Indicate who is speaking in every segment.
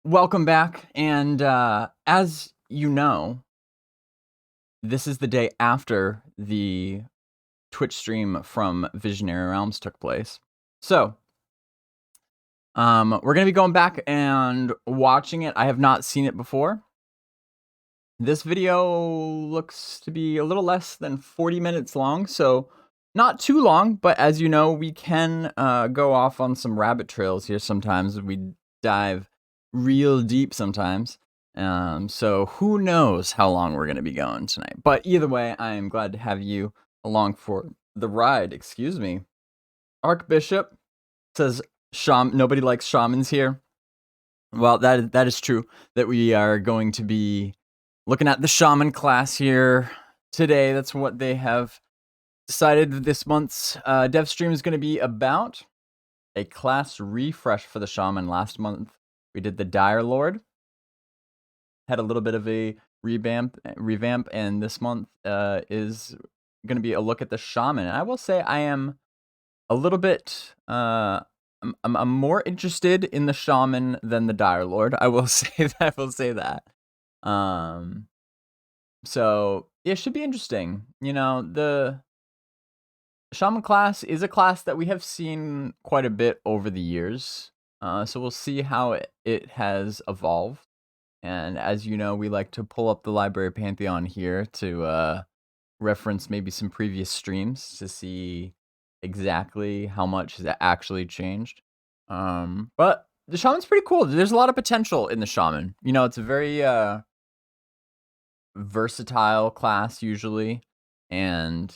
Speaker 1: welcome back. And as you know, this is the day after the Twitch stream from Visionary Realms took place. So, we're going to be going back and watching it. I have not seen it before. This video looks to be a little less than 40 minutes long, so not too long, but as you know, we can go off on some rabbit trails here sometimes. We dive real deep sometimes. So who knows how long we're going to be going tonight. But either way, I am glad to have you along for the ride. Excuse me. Archbishop says, nobody likes shamans here. Well, that is true, that we are going to be looking at the shaman class here today. That's what they have decided this month's dev stream is going to be about. A class refresh for the shaman. Last month we did the Dire Lord. Had a little bit of a revamp, and this month is going to be a look at the shaman. And I will say I am a little bit I'm more interested in the shaman than the Dire Lord. I will say that. So it should be interesting. You know, the shaman class is a class that we have seen quite a bit over the years. So we'll see how it has evolved. And as you know, we like to pull up the library Pantheon here to reference maybe some previous streams to see exactly how much has actually changed. But the shaman's pretty cool. There's a lot of potential in the shaman. You know, it's a very versatile class usually, and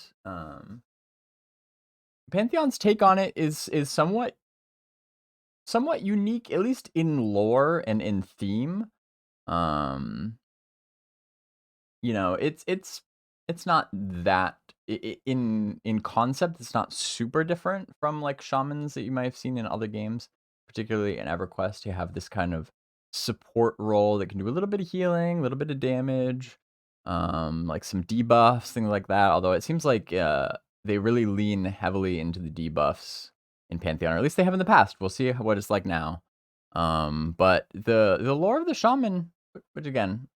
Speaker 1: Pantheon's take on it is somewhat unique, at least in lore and in theme. You know, it's not that in concept. It's not super different from like shamans that you might have seen in other games, particularly in EverQuest. You have this kind of support role that can do a little bit of healing, a little bit of damage, like some debuffs, things like that. Although it seems like they really lean heavily into the debuffs in Pantheon, or at least they have in the past. We'll see what it's like now. But the lore of the shaman, which again,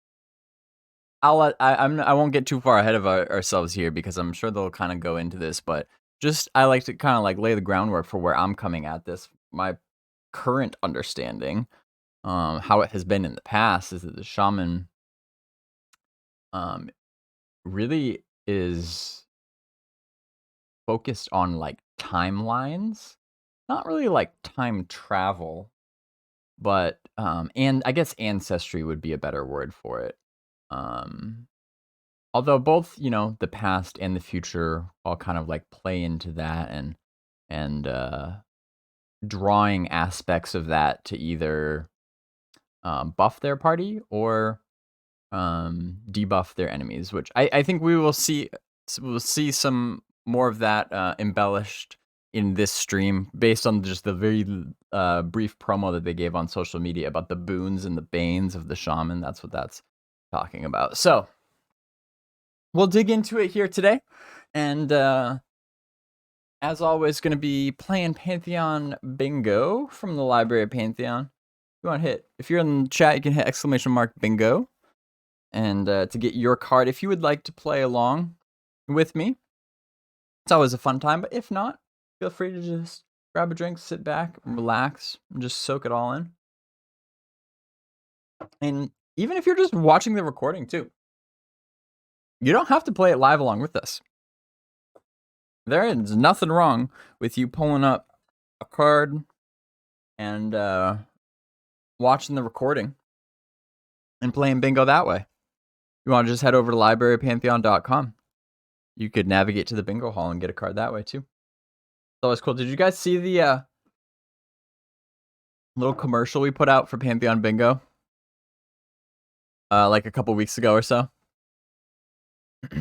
Speaker 1: I won't get too far ahead of ourselves here because I'm sure they'll kind of go into this, but just I like to kind of like lay the groundwork for where I'm coming at this. My current understanding, how it has been in the past, is that the shaman really is focused on like timelines, not really like time travel, but and I guess ancestry would be a better word for it. Although both, you know, the past and the future all kind of like play into that, and drawing aspects of that to either buff their party or debuff their enemies, which I think we'll see some more of that embellished in this stream based on just the very brief promo that they gave on social media about the boons and the banes of the shaman. That's what that's talking about. So we'll dig into it here today, and as always, going to be playing Pantheon Bingo from the library of Pantheon. If you're in the chat, you can hit !bingo, and to get your card, if you would like to play along with me. It's always a fun time, but if not, feel free to just grab a drink, sit back, relax, and just soak it all in. And even if you're just watching the recording too, you don't have to play it live along with us. There is nothing wrong with you pulling up a card and watching the recording and playing bingo that way. You want to just head over to librarypantheon.com. You could navigate to the bingo hall and get a card that way too. It's always cool. Did you guys see the little commercial we put out for Pantheon Bingo? Like a couple weeks ago or so.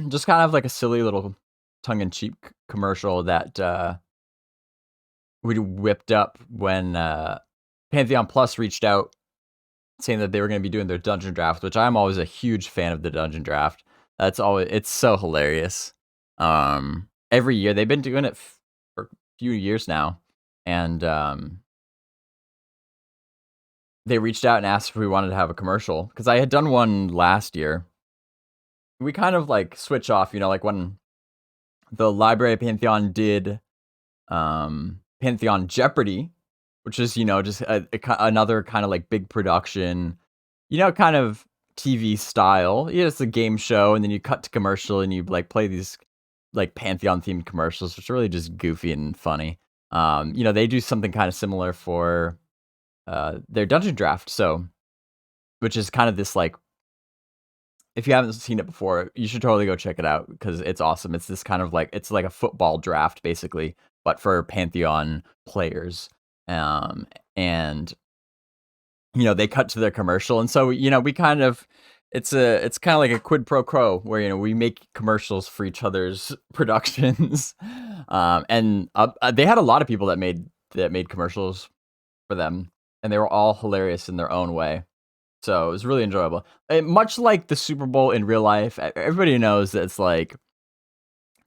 Speaker 1: Just kind of like a silly little tongue-in-cheek commercial that we whipped up when Pantheon Plus reached out saying that they were going to be doing their dungeon draft, which I'm always a huge fan of the dungeon draft. It's so hilarious. Every year they've been doing it for a few years now, and they reached out and asked if we wanted to have a commercial, because I had done one last year. We kind of like switch off, you know, like when the Library of Pantheon did Pantheon Jeopardy, which is, you know, just another kind of like big production, you know, kind of TV style. Yeah, it's a game show, and then you cut to commercial and you like play these like Pantheon themed commercials, which are really just goofy and funny. You know, they do something kind of similar for their dungeon draft, so which is kind of this like, if you haven't seen it before, you should totally go check it out because it's awesome. It's this kind of like, it's like a football draft basically, but for Pantheon players. And you know, they cut to their commercial, and so, you know, we kind of, it's kind of like a quid pro quo where, you know, we make commercials for each other's productions. And they had a lot of people that made commercials for them, and they were all hilarious in their own way. So it was really enjoyable. Much like the Super Bowl in real life, everybody knows that it's like,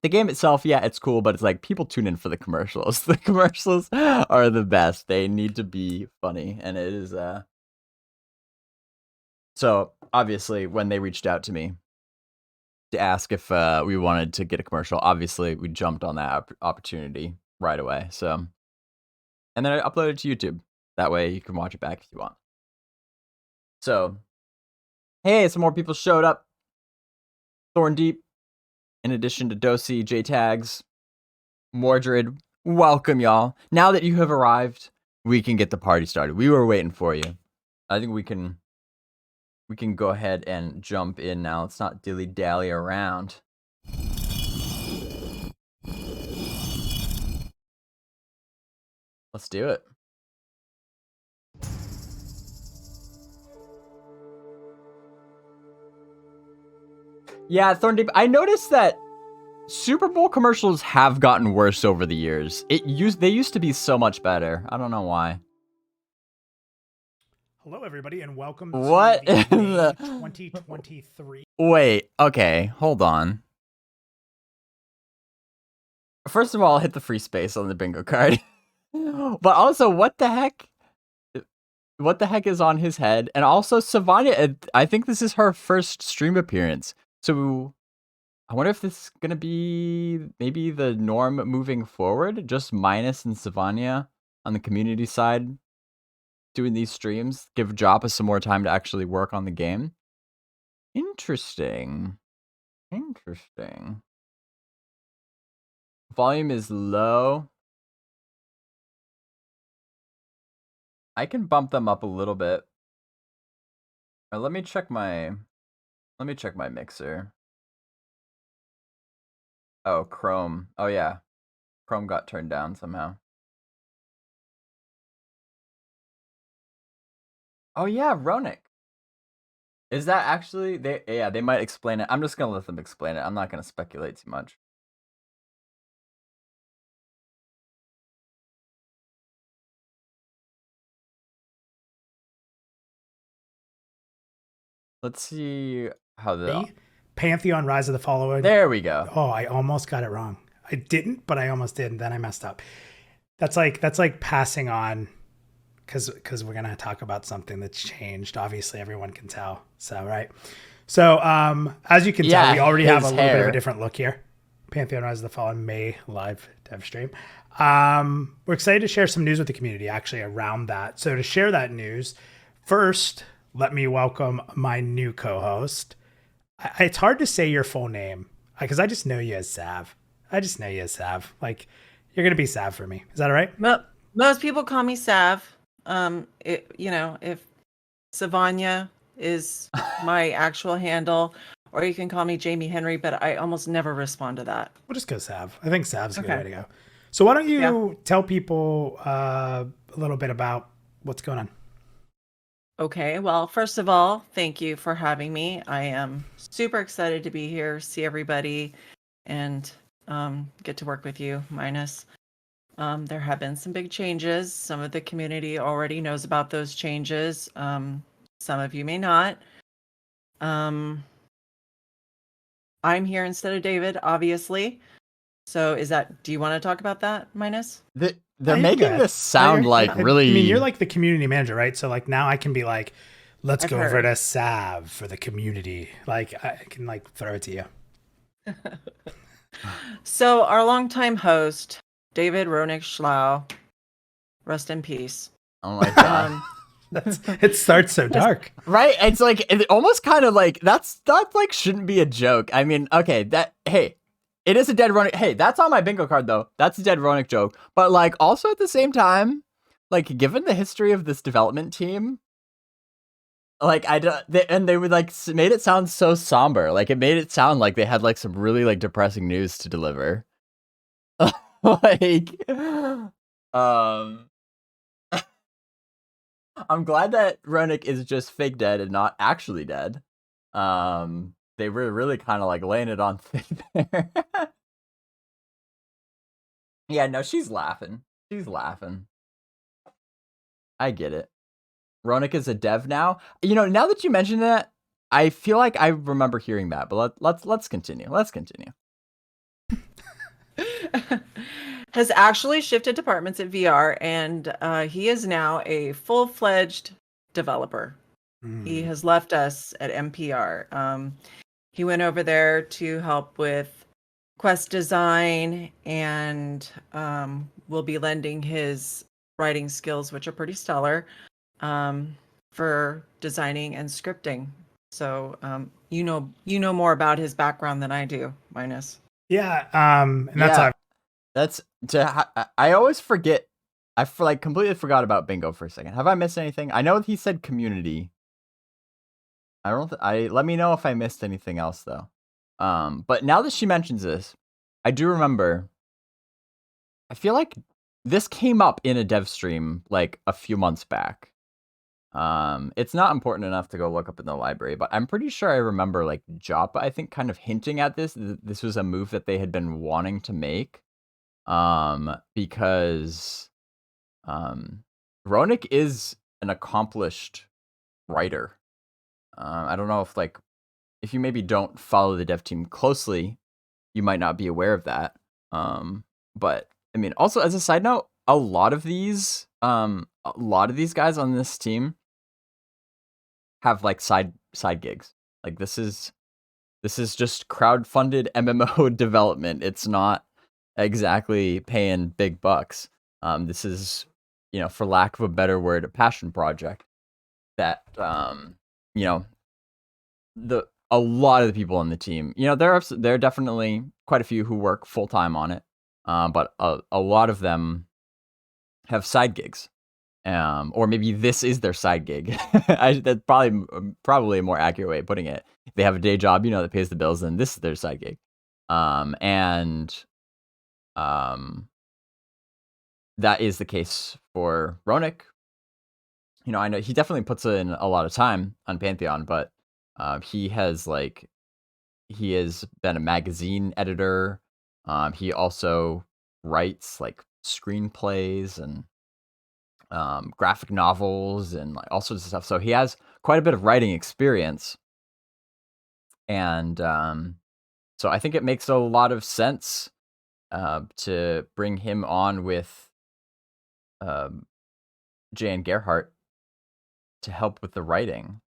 Speaker 1: the game itself, yeah, it's cool, but it's like people tune in for the commercials. The commercials are the best. They need to be funny, and it is. So obviously, when they reached out to me to ask if we wanted to get a commercial, obviously we jumped on that opportunity right away. So, and then I uploaded it to YouTube. That way you can watch it back if you want. So, hey, some more people showed up. Thorn Deep, in addition to Dosi, J-Tags, Mordred, welcome y'all. Now that you have arrived, we can get the party started. We were waiting for you. I think we can go ahead and jump in now. Let's not dilly-dally around. Let's do it. Yeah, Thorn Deep, I noticed that Super Bowl commercials have gotten worse over the years. They used to be so much better. I don't know why.
Speaker 2: Hello, everybody, and welcome
Speaker 1: to
Speaker 2: the 2023.
Speaker 1: Wait, okay, hold on. First of all, hit the free space on the bingo card. But also, what the heck? What the heck is on his head? And also, Savannah, I think this is her first stream appearance. So I wonder if this is going to be maybe the norm moving forward, just Minus and Savannah on the community side doing these streams, give Joppa some more time to actually work on the game. Interesting. Volume is low. I can bump them up a little bit. Let me check my mixer. Oh, Chrome. Oh yeah. Chrome got turned down somehow. Oh yeah, Ronick. Is that actually they might explain it. I'm just gonna let them explain it. I'm not gonna speculate too much. Let's see how the
Speaker 2: Pantheon Rise of the Fallen.
Speaker 1: There we go.
Speaker 2: Oh, I almost got it wrong. I didn't, but I almost did, and then I messed up. That's like passing on, because we're gonna talk about something that's changed. Obviously, everyone can tell. So right. So as you can tell, we already have a little bit of a different look here. Pantheon Rise of the Fallen May live dev stream. We're excited to share some news with the community actually around that. So to share that news, first, let me welcome my new co-host. It's hard to say your full name because I just know you as Sav. Like, you're going to be Sav for me. Is that all right?
Speaker 3: Well, most people call me Sav. If Savannah is my actual handle, or you can call me Jamie Henry, but I almost never respond to that.
Speaker 2: We'll just go Sav. I think Sav's a good way to go. So why don't you tell people a little bit about what's going on?
Speaker 3: Okay, well, first of all, thank you for having me. I am super excited to be here, see everybody, and get to work with you, Minus. There have been some big changes. Some of the community already knows about those changes. Some of you may not. I'm here instead of David, obviously. So do you want to talk about that, Minus?
Speaker 1: they're
Speaker 2: you can go
Speaker 1: making
Speaker 2: ahead.
Speaker 1: this sound like really.
Speaker 2: I mean, you're like the community manager, right? So like now I can be like, let's
Speaker 3: I've
Speaker 2: go over
Speaker 3: heard.
Speaker 2: to Sav for the community. Like I can like throw it to you.
Speaker 3: So our longtime host, David Roenick Schlau, rest in peace.
Speaker 1: Oh my god.
Speaker 3: Um,
Speaker 2: It starts so dark.
Speaker 1: Right? It's like it almost kind of like that like shouldn't be a joke. I mean, okay, it is a dead Ronick. Hey, that's on my bingo card though. That's a dead Ronick joke. But like also at the same time, like given the history of this development team, like they would like made it sound so somber. Like it made it sound like they had like some really like depressing news to deliver. Like I'm glad that Ronick is just fake dead and not actually dead. They were really kind of like laying it on thick there. Yeah, no, she's laughing. She's laughing. I get it. Ronick is a dev now. You know, now that you mention that, I feel like I remember hearing that. But let's continue. Let's continue.
Speaker 3: has actually shifted departments at VR, and he is now a full-fledged developer. He has left us at MPR. He went over there to help with quest design, and will be lending his writing skills, which are pretty stellar, for designing and scripting. So you know more about his background than I do, Minus.
Speaker 2: Yeah. And that's
Speaker 1: Yeah. I always forget. Completely forgot about bingo for a second. Have I missed anything? I know he said community. I don't. Let me know if I missed anything else though. But now that she mentions this, I do remember. I feel like this came up in a dev stream like a few months back. It's not important enough to go look up in the library, but I'm pretty sure I remember like Joppa, I think, kind of hinting at this. This was a move that they had been wanting to make. Because Ronick is an accomplished writer. I don't know if you maybe don't follow the dev team closely, you might not be aware of that. But I mean, also as a side note, a lot of these guys on this team have like side gigs. Like this is just crowdfunded MMO development. It's not exactly paying big bucks. This is, for lack of a better word, a passion project that, a lot of the people on the team, there are definitely quite a few who work full time on it. But a lot of them have side gigs. Or maybe this is their side gig. That's probably a more accurate way of putting it. They have a day job, that pays the bills, and this is their side gig. That is the case for Ronick. I know he definitely puts in a lot of time on Pantheon, but he has been a magazine editor. He also writes like screenplays and graphic novels and like all sorts of stuff. So he has quite a bit of writing experience. And so I think it makes a lot of sense to bring him on with Jan Gerhardt to help with the writing.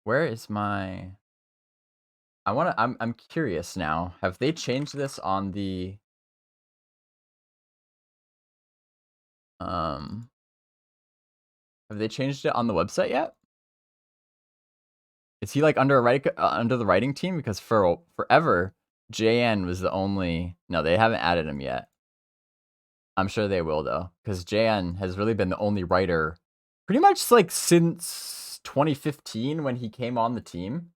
Speaker 1: Where is my... I'm curious now. Have they changed this on the... Have they changed it on the website yet? Is he like under the writing team? Because for forever, JN was the only... No, they haven't added him yet. I'm sure they will though, because JN has really been the only writer pretty much like since 2015 when he came on the team.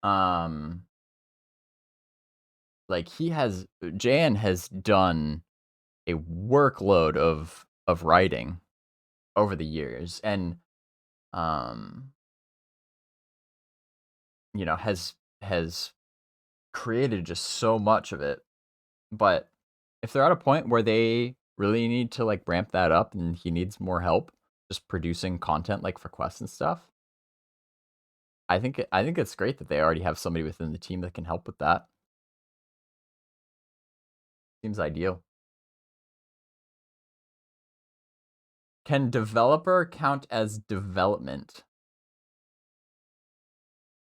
Speaker 1: Like JN has done a workload of writing over the years, and has created just so much of it. But if they're at a point where they really need to like ramp that up and he needs more help just producing content like for quests and stuff, I think it's great that they already have somebody within the team that can help with that. Seems ideal. Can developer count as development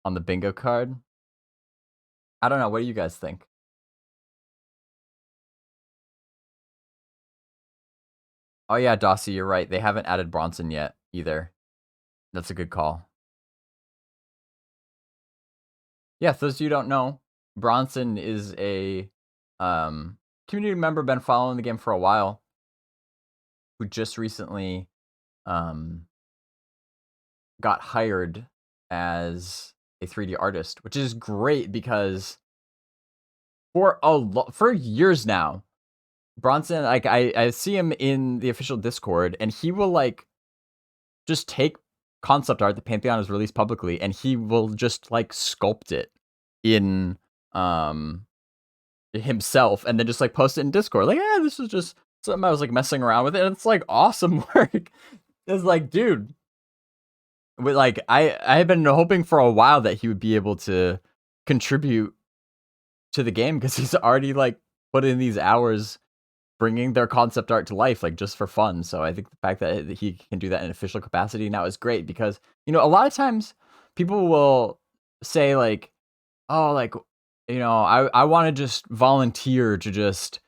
Speaker 1: on the bingo card? I don't know. What do you guys think? Oh yeah, Dossie, you're right. They haven't added Bronson yet either. That's a good call. Yeah, for those of you who don't know, Bronson is a community member, been following the game for a while, who just recently got hired as a 3D artist, which is great because for years now, Bronson, like I see him in the official Discord, and he will like just take concept art that Pantheon has released publicly, and he will just like sculpt it in himself, and then just like post it in Discord. Like, yeah, this is just something I was like messing around with it, and it's like awesome work. It's like, dude, with like I had been hoping for a while that he would be able to contribute to the game because he's already like put in these hours bringing their concept art to life, like just for fun. So I think the fact that he can do that in official capacity now is great because, you know, a lot of times people will say like, oh, like, you know, I want to just volunteer to just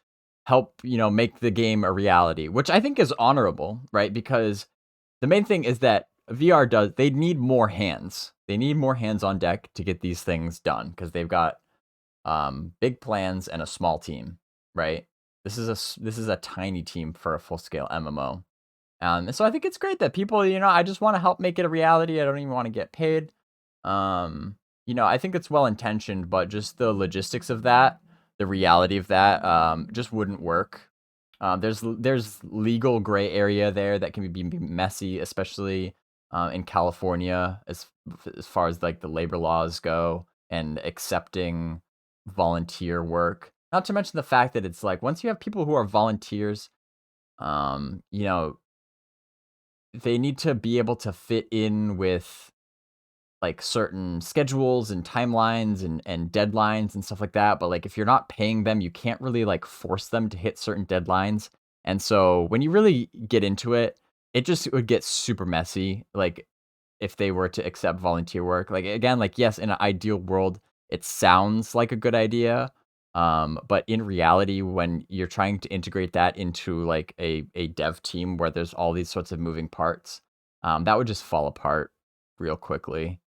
Speaker 1: help, you know, make the game a reality, which I think is honorable, right? Because the main thing is that they need more hands. They need more hands on deck to get these things done because they've got big plans and a small team, right? This is a tiny team for a full scale MMO. And so I think it's great that people, you know, I just want to help make it a reality. I don't even want to get paid. You know, I think it's well intentioned, but just the logistics of that, the reality of that, just wouldn't work. There's legal gray area there that can be messy, especially in California, as far as like the labor laws go and accepting volunteer work. Not to mention the fact that it's like once you have people who are volunteers, you know, they need to be able to fit in with like certain schedules and timelines and deadlines and stuff like that. But like if you're not paying them, you can't really like force them to hit certain deadlines. And so when you really get into it, it would get super messy. Like if they were to accept volunteer work, like again, like yes, in an ideal world, it sounds like a good idea. But in reality, when you're trying to integrate that into like a dev team where there's all these sorts of moving parts, that would just fall apart real quickly.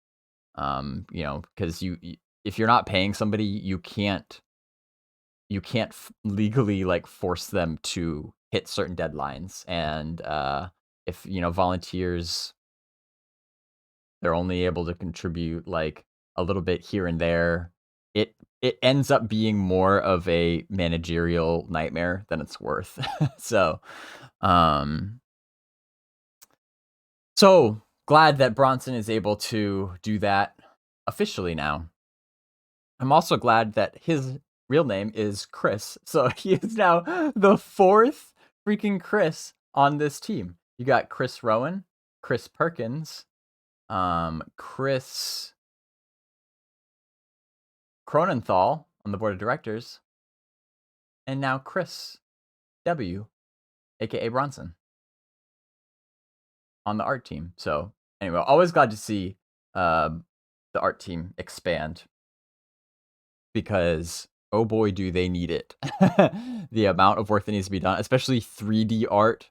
Speaker 1: You know, because if you're not paying somebody, you can't legally like force them to hit certain deadlines. And if you know volunteers, they're only able to contribute like a little bit here and there, it ends up being more of a managerial nightmare than it's worth. So so glad that Bronson is able to do that officially now. I'm also glad that his real name is Chris. So he is now the fourth freaking Chris on this team. You got Chris Rowan, Chris Perkins, Chris Cronenthal on the board of directors, and now Chris W, aka Bronson, on the art team. So anyway, always glad to see the art team expand because oh boy, do they need it. The amount of work that needs to be done, especially 3D art,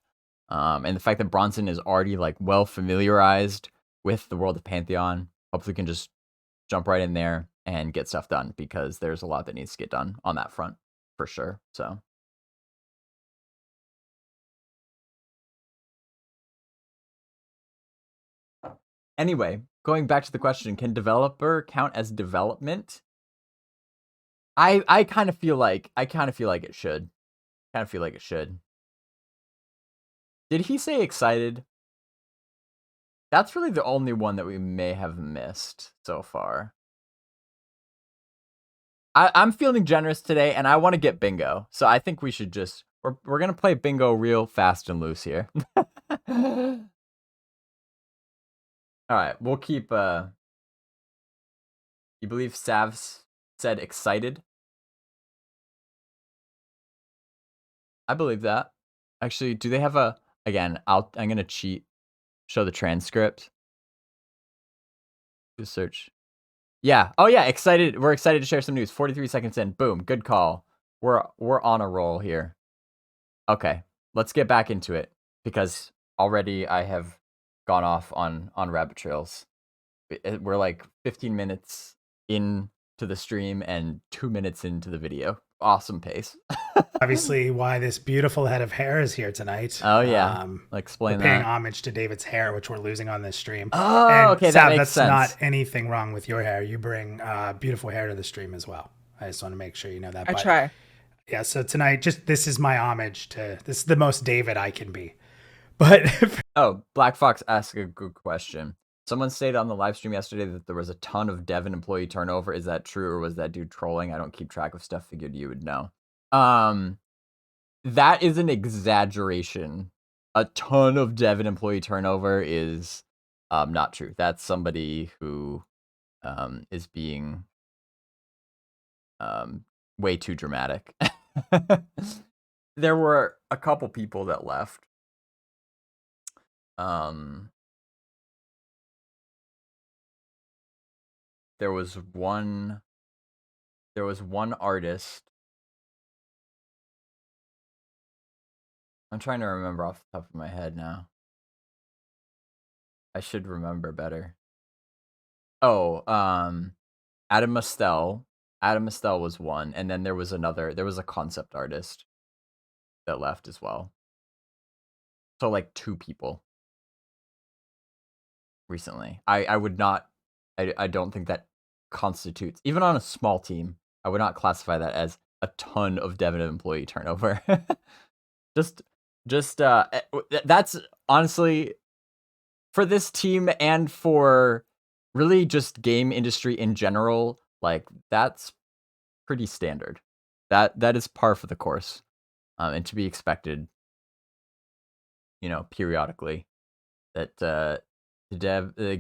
Speaker 1: and the fact that Bronson is already like well familiarized with the world of Pantheon. Hopefully, can just jump right in there and get stuff done because there's a lot that needs to get done on that front for sure. So. Anyway, going back to the question, can developer count as development? I kind of feel like it should. Kind of feel like it should. Did he say excited? That's really the only one that we may have missed so far. I'm feeling generous today, and I want to get bingo. So I think we should just we're gonna play bingo real fast and loose here. All right, we'll keep. You believe Savs said excited? I believe that. Actually, do they have a again, I'm gonna cheat. Show the transcript. Do search. Yeah. Oh yeah. Excited. We're excited to share some news. 43 seconds in. Boom. Good call. We're on a roll here. Okay. Let's get back into it because already I have gone off on rabbit trails. We're like 15 minutes into the stream and 2 minutes into the video. Awesome pace.
Speaker 2: Obviously, why this beautiful head of hair is here tonight.
Speaker 1: Oh yeah. Explain
Speaker 2: we're paying
Speaker 1: that.
Speaker 2: homage to David's hair, which we're losing on this stream.
Speaker 1: Oh,
Speaker 2: and
Speaker 1: okay,
Speaker 2: Sav,
Speaker 1: that makes
Speaker 2: that's
Speaker 1: sense.
Speaker 2: not anything wrong with your hair. You bring beautiful hair to the stream as well. I just want to make sure you know that.
Speaker 3: I try.
Speaker 2: Yeah, so tonight, this is my homage to, this is the most David I can be. But
Speaker 1: oh, Black Fox asked a good question. Someone stated on the live stream yesterday that there was a ton of dev and employee turnover. Is that true, or was that dude trolling? I don't keep track of stuff. Figured you would know. That is an exaggeration. A ton of dev and employee turnover is not true. That's somebody who is being way too dramatic. There were a couple people that left. There was one artist. I'm trying to remember off the top of my head now. I should remember better. Oh, Adam Mustel. Adam Mustel was one, and then there was a concept artist that left as well. So like 2 people recently. I would not, I don't think that constitutes, even on a small team, I would not classify that as a ton of dev and employee turnover. That's honestly, for this team and for really just game industry in general, like that's pretty standard. That is par for the course, and to be expected, periodically. That the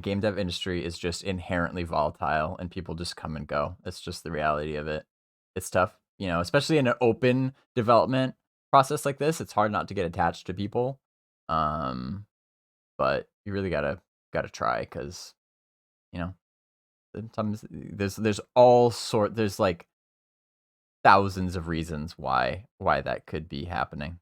Speaker 1: game dev industry is just inherently volatile, and people just come and go. It's just the reality of it. It's tough, especially in an open development process like this. It's hard not to get attached to people, but you really gotta try, because sometimes there's like thousands of reasons why that could be happening.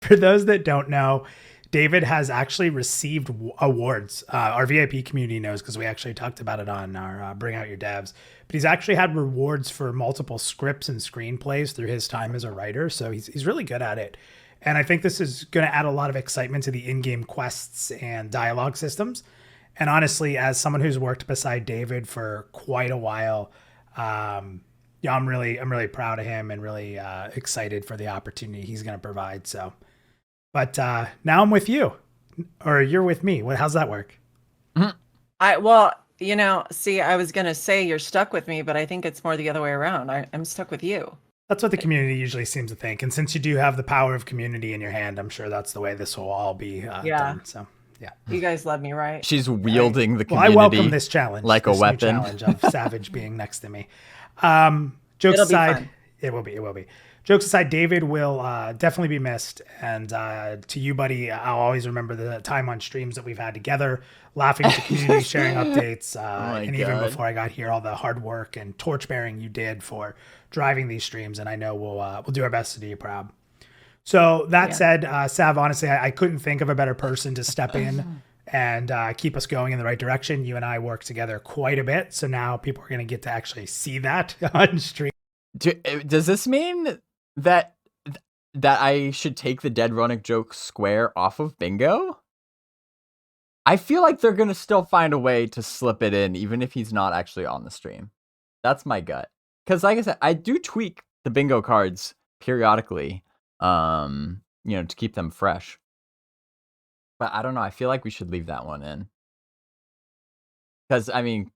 Speaker 2: For those that don't know, David has actually received awards. Our VIP community knows because we actually talked about it on our Bring Out Your Devs. But he's actually had rewards for multiple scripts and screenplays through his time as a writer. So he's really good at it. And I think this is going to add a lot of excitement to the in-game quests and dialogue systems. And honestly, as someone who's worked beside David for quite a while, I'm really proud of him and really excited for the opportunity he's going to provide. So. But now I'm with you, or you're with me. How's that work?
Speaker 3: I was going to say you're stuck with me, but I think it's more the other way around. I'm stuck with you.
Speaker 2: That's what the community usually seems to think. And since you do have the power of community in your hand, I'm sure that's the way this will all be done. So, yeah.
Speaker 3: You guys love me, right?
Speaker 1: She's wielding the community.
Speaker 2: Well, I welcome this challenge.
Speaker 1: Like
Speaker 2: this
Speaker 1: a weapon.
Speaker 2: Challenge of Savage being next to me. Jokes aside, it will be. Jokes aside, David will definitely be missed. And to you, buddy, I'll always remember the time on streams that we've had together, laughing at the community, sharing updates. And even before I got here, all the hard work and torchbearing you did for driving these streams. And I know we'll do our best to do you proud. So that said, Sav, honestly, I couldn't think of a better person to step in and keep us going in the right direction. You and I work together quite a bit. So now people are going to get to actually see that on stream.
Speaker 1: Does this mean that I should take the Dead Ronic joke square off of bingo? I feel like they're going to still find a way to slip it in, even if he's not actually on the stream. That's my gut. Because like I said, I do tweak the bingo cards periodically, to keep them fresh. But I don't know. I feel like we should leave that one in. Because, I mean,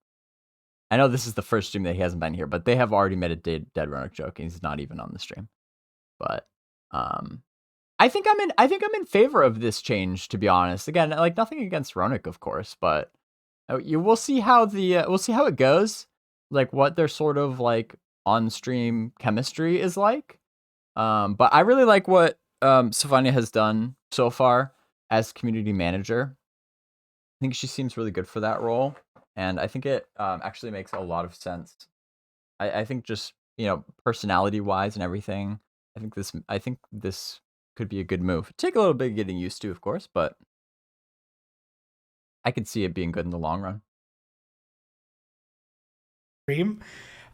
Speaker 1: I know this is the first stream that he hasn't been here, but they have already made a Dead Ronic joke, and he's not even on the stream. But I think I'm in favor of this change, to be honest. Again, like nothing against Ronic, of course, but we'll see how it goes. Like what their sort of like on-stream chemistry is like. But I really like what Stefania has done so far as community manager. I think she seems really good for that role, and I think it actually makes a lot of sense. I think just personality wise and everything. I think this could be a good move. Take a little bit of getting used to, of course, but I could see it being good in the long run.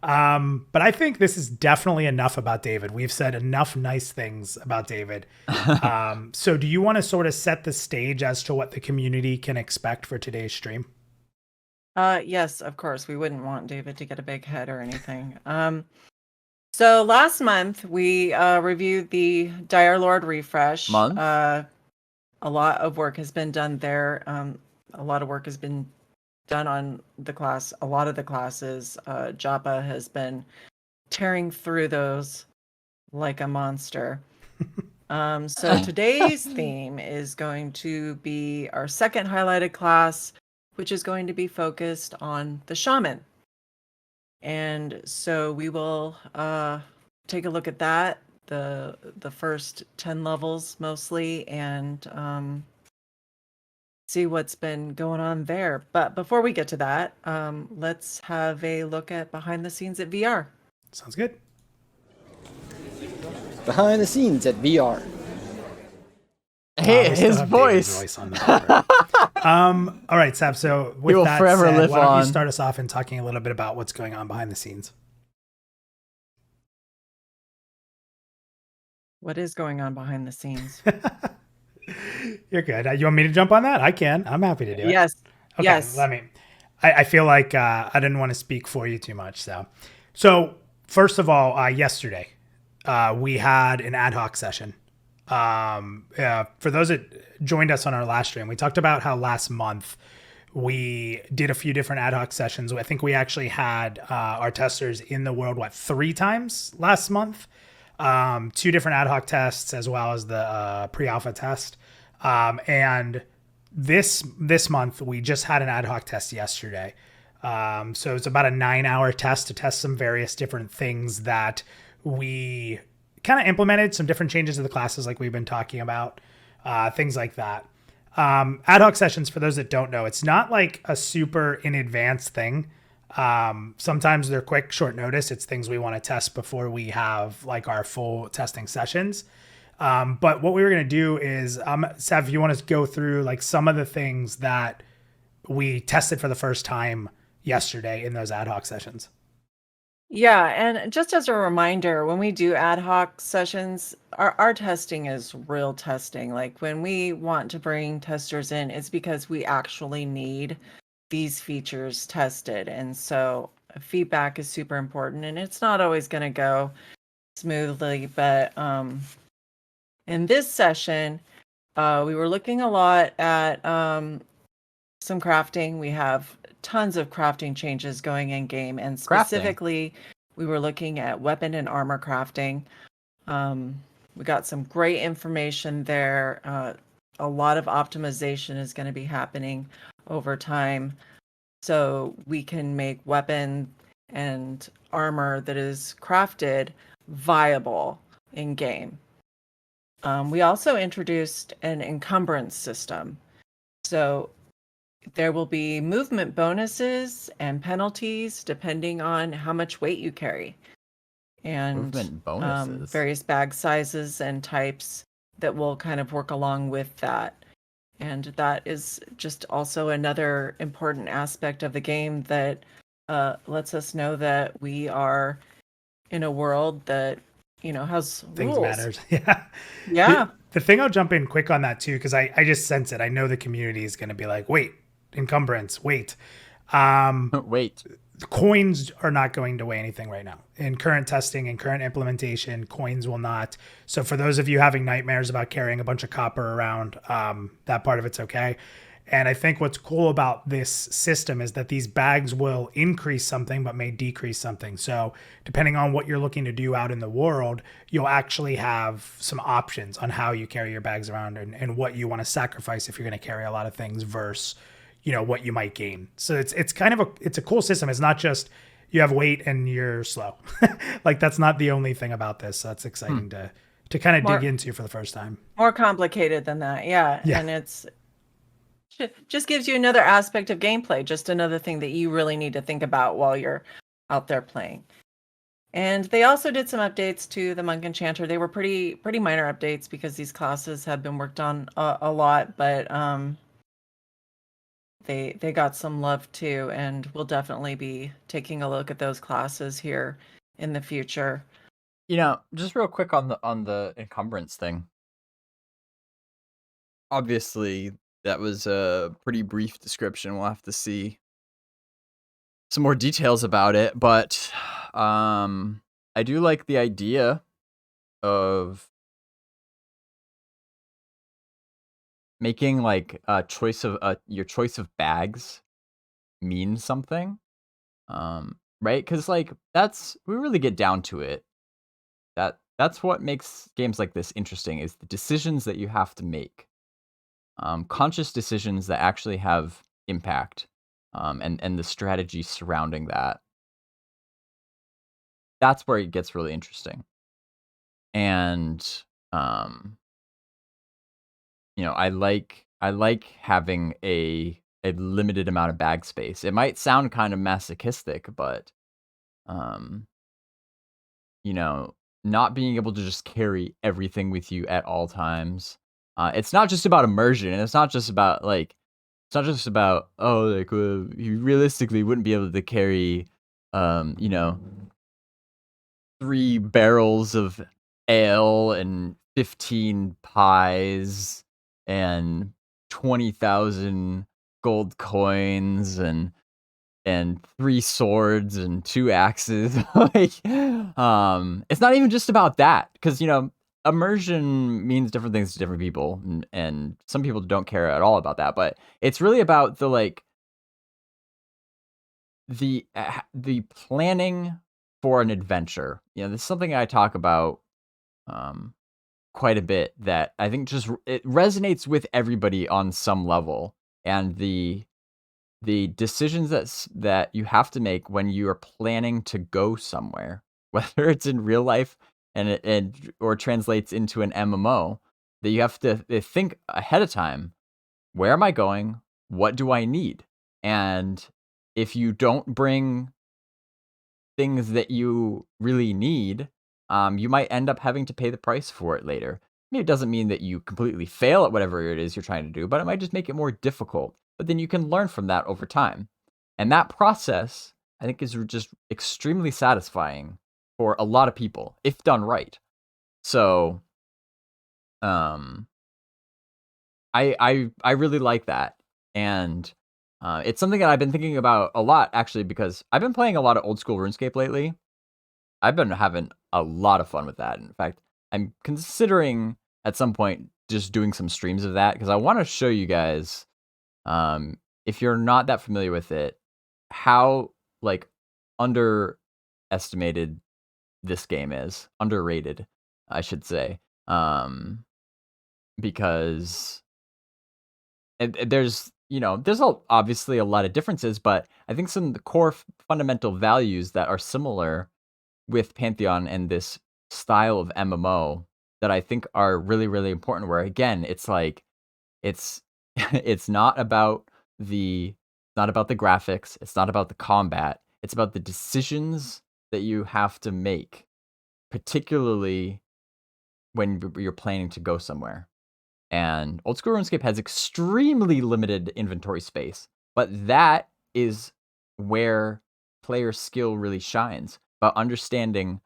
Speaker 2: But I think this is definitely enough about David. We've said enough nice things about David. So do you want to sort of set the stage as to what the community can expect for today's stream?
Speaker 3: Yes, of course. We wouldn't want David to get a big head or anything. So last month we reviewed the Dire Lord refresh. A lot of work has been done there. A lot of work has been done on the class. A lot of the classes. Joppa has been tearing through those like a monster. So today's theme is going to be our second highlighted class, which is going to be focused on the Shaman. And so we will take a look at that, the first 10 levels mostly, and see what's been going on there. But before we get to that, let's have a look at behind the scenes at VR.
Speaker 2: Sounds good.
Speaker 4: Behind the scenes at VR.
Speaker 1: Hey, his voice.
Speaker 2: On the all right, Sab. So with that said, why don't you start us off in talking a little bit about what's going on behind the scenes?
Speaker 3: What is going on behind the scenes?
Speaker 2: You're good. You want me to jump on that? I can. I'm happy to do it.
Speaker 3: Yes.
Speaker 2: Okay,
Speaker 3: yes.
Speaker 2: Let me. I feel like I didn't want to speak for you too much. So first of all, yesterday we had an ad hoc session. For those that joined us on our last stream, we talked about how last month we did a few different ad hoc sessions. I think we actually had our testers in the world, 3 times last month? 2 different ad hoc tests as well as the pre-alpha test. And this month we just had an ad hoc test yesterday. So it's about a 9-hour test to test some various different things that we kind of implemented, some different changes to the classes like we've been talking about, things like that. Ad hoc sessions, for those that don't know, it's not like a super in advance thing. Sometimes they're quick, short notice. It's things we want to test before we have like our full testing sessions. But what we were going to do is, Sav, if you want to go through like some of the things that we tested for the first time yesterday in those ad hoc sessions.
Speaker 3: Yeah, and just as a reminder, when we do ad hoc sessions, our testing is real testing. Like when we want to bring testers in, it's because we actually need these features tested. And so feedback is super important, and it's not always going to go smoothly. But in this session, we were looking a lot at some crafting. We have tons of crafting changes going in game, and specifically we were looking at weapon and armor crafting. We got some great information there. A lot of optimization is going to be happening over time, so we can make weapon and armor that is crafted viable in game. We also introduced an encumbrance system. So there will be movement bonuses and penalties depending on how much weight you carry. And
Speaker 1: movement bonuses.
Speaker 3: Various bag sizes and types that will kind of work along with that. And that is just also another important aspect of the game that lets us know that we are in a world that, has
Speaker 2: things
Speaker 3: rules.
Speaker 2: Matters. Yeah.
Speaker 3: Yeah.
Speaker 2: The thing I'll jump in quick on that too, because I just sense it. I know the community is going to be like, wait, encumbrance, wait.
Speaker 1: Wait.
Speaker 2: The coins are not going to weigh anything right now. In current testing and current implementation, coins will not. So for those of you having nightmares about carrying a bunch of copper around, that part of it's okay. And I think what's cool about this system is that these bags will increase something but may decrease something. So depending on what you're looking to do out in the world, you'll actually have some options on how you carry your bags around and what you want to sacrifice if you're going to carry a lot of things versus what you might gain. So it's kind of it's a cool system. It's not just you have weight and you're slow. Like that's not the only thing about this. So that's exciting to kind of dig into for the first time.
Speaker 3: More complicated than that, yeah. And it's just gives you another aspect of gameplay, just another thing that you really need to think about while you're out there playing. And they also did some updates to the Monk Enchanter. They were pretty minor updates because these classes have been worked on a lot, but they got some love too, and we'll definitely be taking a look at those classes here in the future.
Speaker 1: You know, just real quick on the encumbrance thing. Obviously, that was a pretty brief description. We'll have to see some more details about it, but I do like the idea of making like a choice of your choice of bags mean something. Right? Because like we really get down to it. That's what makes games like this interesting, is the decisions that you have to make. Conscious decisions that actually have impact, and the strategy surrounding that. That's where it gets really interesting. And you know, I like having a limited amount of bag space. It might sound kind of masochistic, but you know, not being able to just carry everything with you at all times. It's not just about immersion, and it's not just about you realistically wouldn't be able to carry you know, 3 barrels of ale and 15 pies and 20,000 gold coins and 3 swords and 2 axes. Like, it's not even just about that, because you know, immersion means different things to different people, and some people don't care at all about that. But it's really about the the planning for an adventure. You know, this is something I talk about quite a bit, that I think just it resonates with everybody on some level, and the decisions that you have to make when you are planning to go somewhere, whether it's in real life and or translates into an MMO, that you have to think ahead of time. Where am I going? What do I need? And if you don't bring things that you really need, you might end up having to pay the price for it later. I mean, it doesn't mean that you completely fail at whatever it is you're trying to do, but it might just make it more difficult. But then you can learn from that over time. And that process, I think, is just extremely satisfying for a lot of people, if done right. So, I really like that. And it's something that I've been thinking about a lot, actually, because I've been playing a lot of old school RuneScape lately. I've been having a lot of fun with that. In fact, I'm considering at some point just doing some streams of that, because I want to show you guys, if you're not that familiar with it, how like underestimated this game is, underrated, I should say, because there's obviously a lot of differences, but I think some of the core fundamental values that are similar with Pantheon and this style of MMO that I think are really, really important, where again, it's like it's it's not about the graphics, it's not about the combat, it's about the decisions that you have to make, particularly when you're planning to go somewhere. And old school RuneScape has extremely limited inventory space, but that is where player skill really shines, about understanding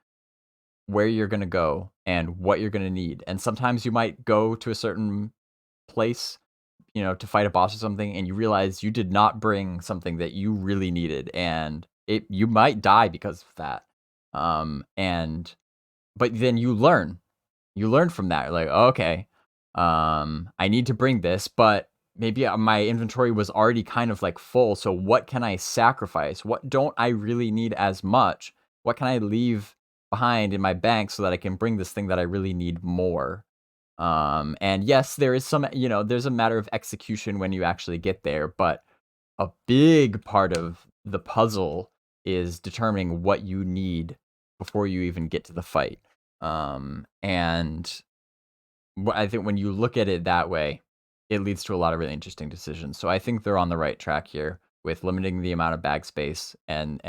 Speaker 1: where you're going to go and what you're going to need. And sometimes you might go to a certain place, you know, to fight a boss or something, and you realize you did not bring something that you really needed, and you might die because of that. But then you learn from that. You're like, okay, I need to bring this, but maybe my inventory was already kind of like full. So what can I sacrifice? What don't I really need as much? What can I leave behind in my bank so that I can bring this thing that I really need more? And yes, there is some, there's a matter of execution when you actually get there, but a big part of the puzzle is determining what you need before you even get to the fight. And I think when you look at it that way, it leads to a lot of really interesting decisions. So I think they're on the right track here with limiting the amount of bag space and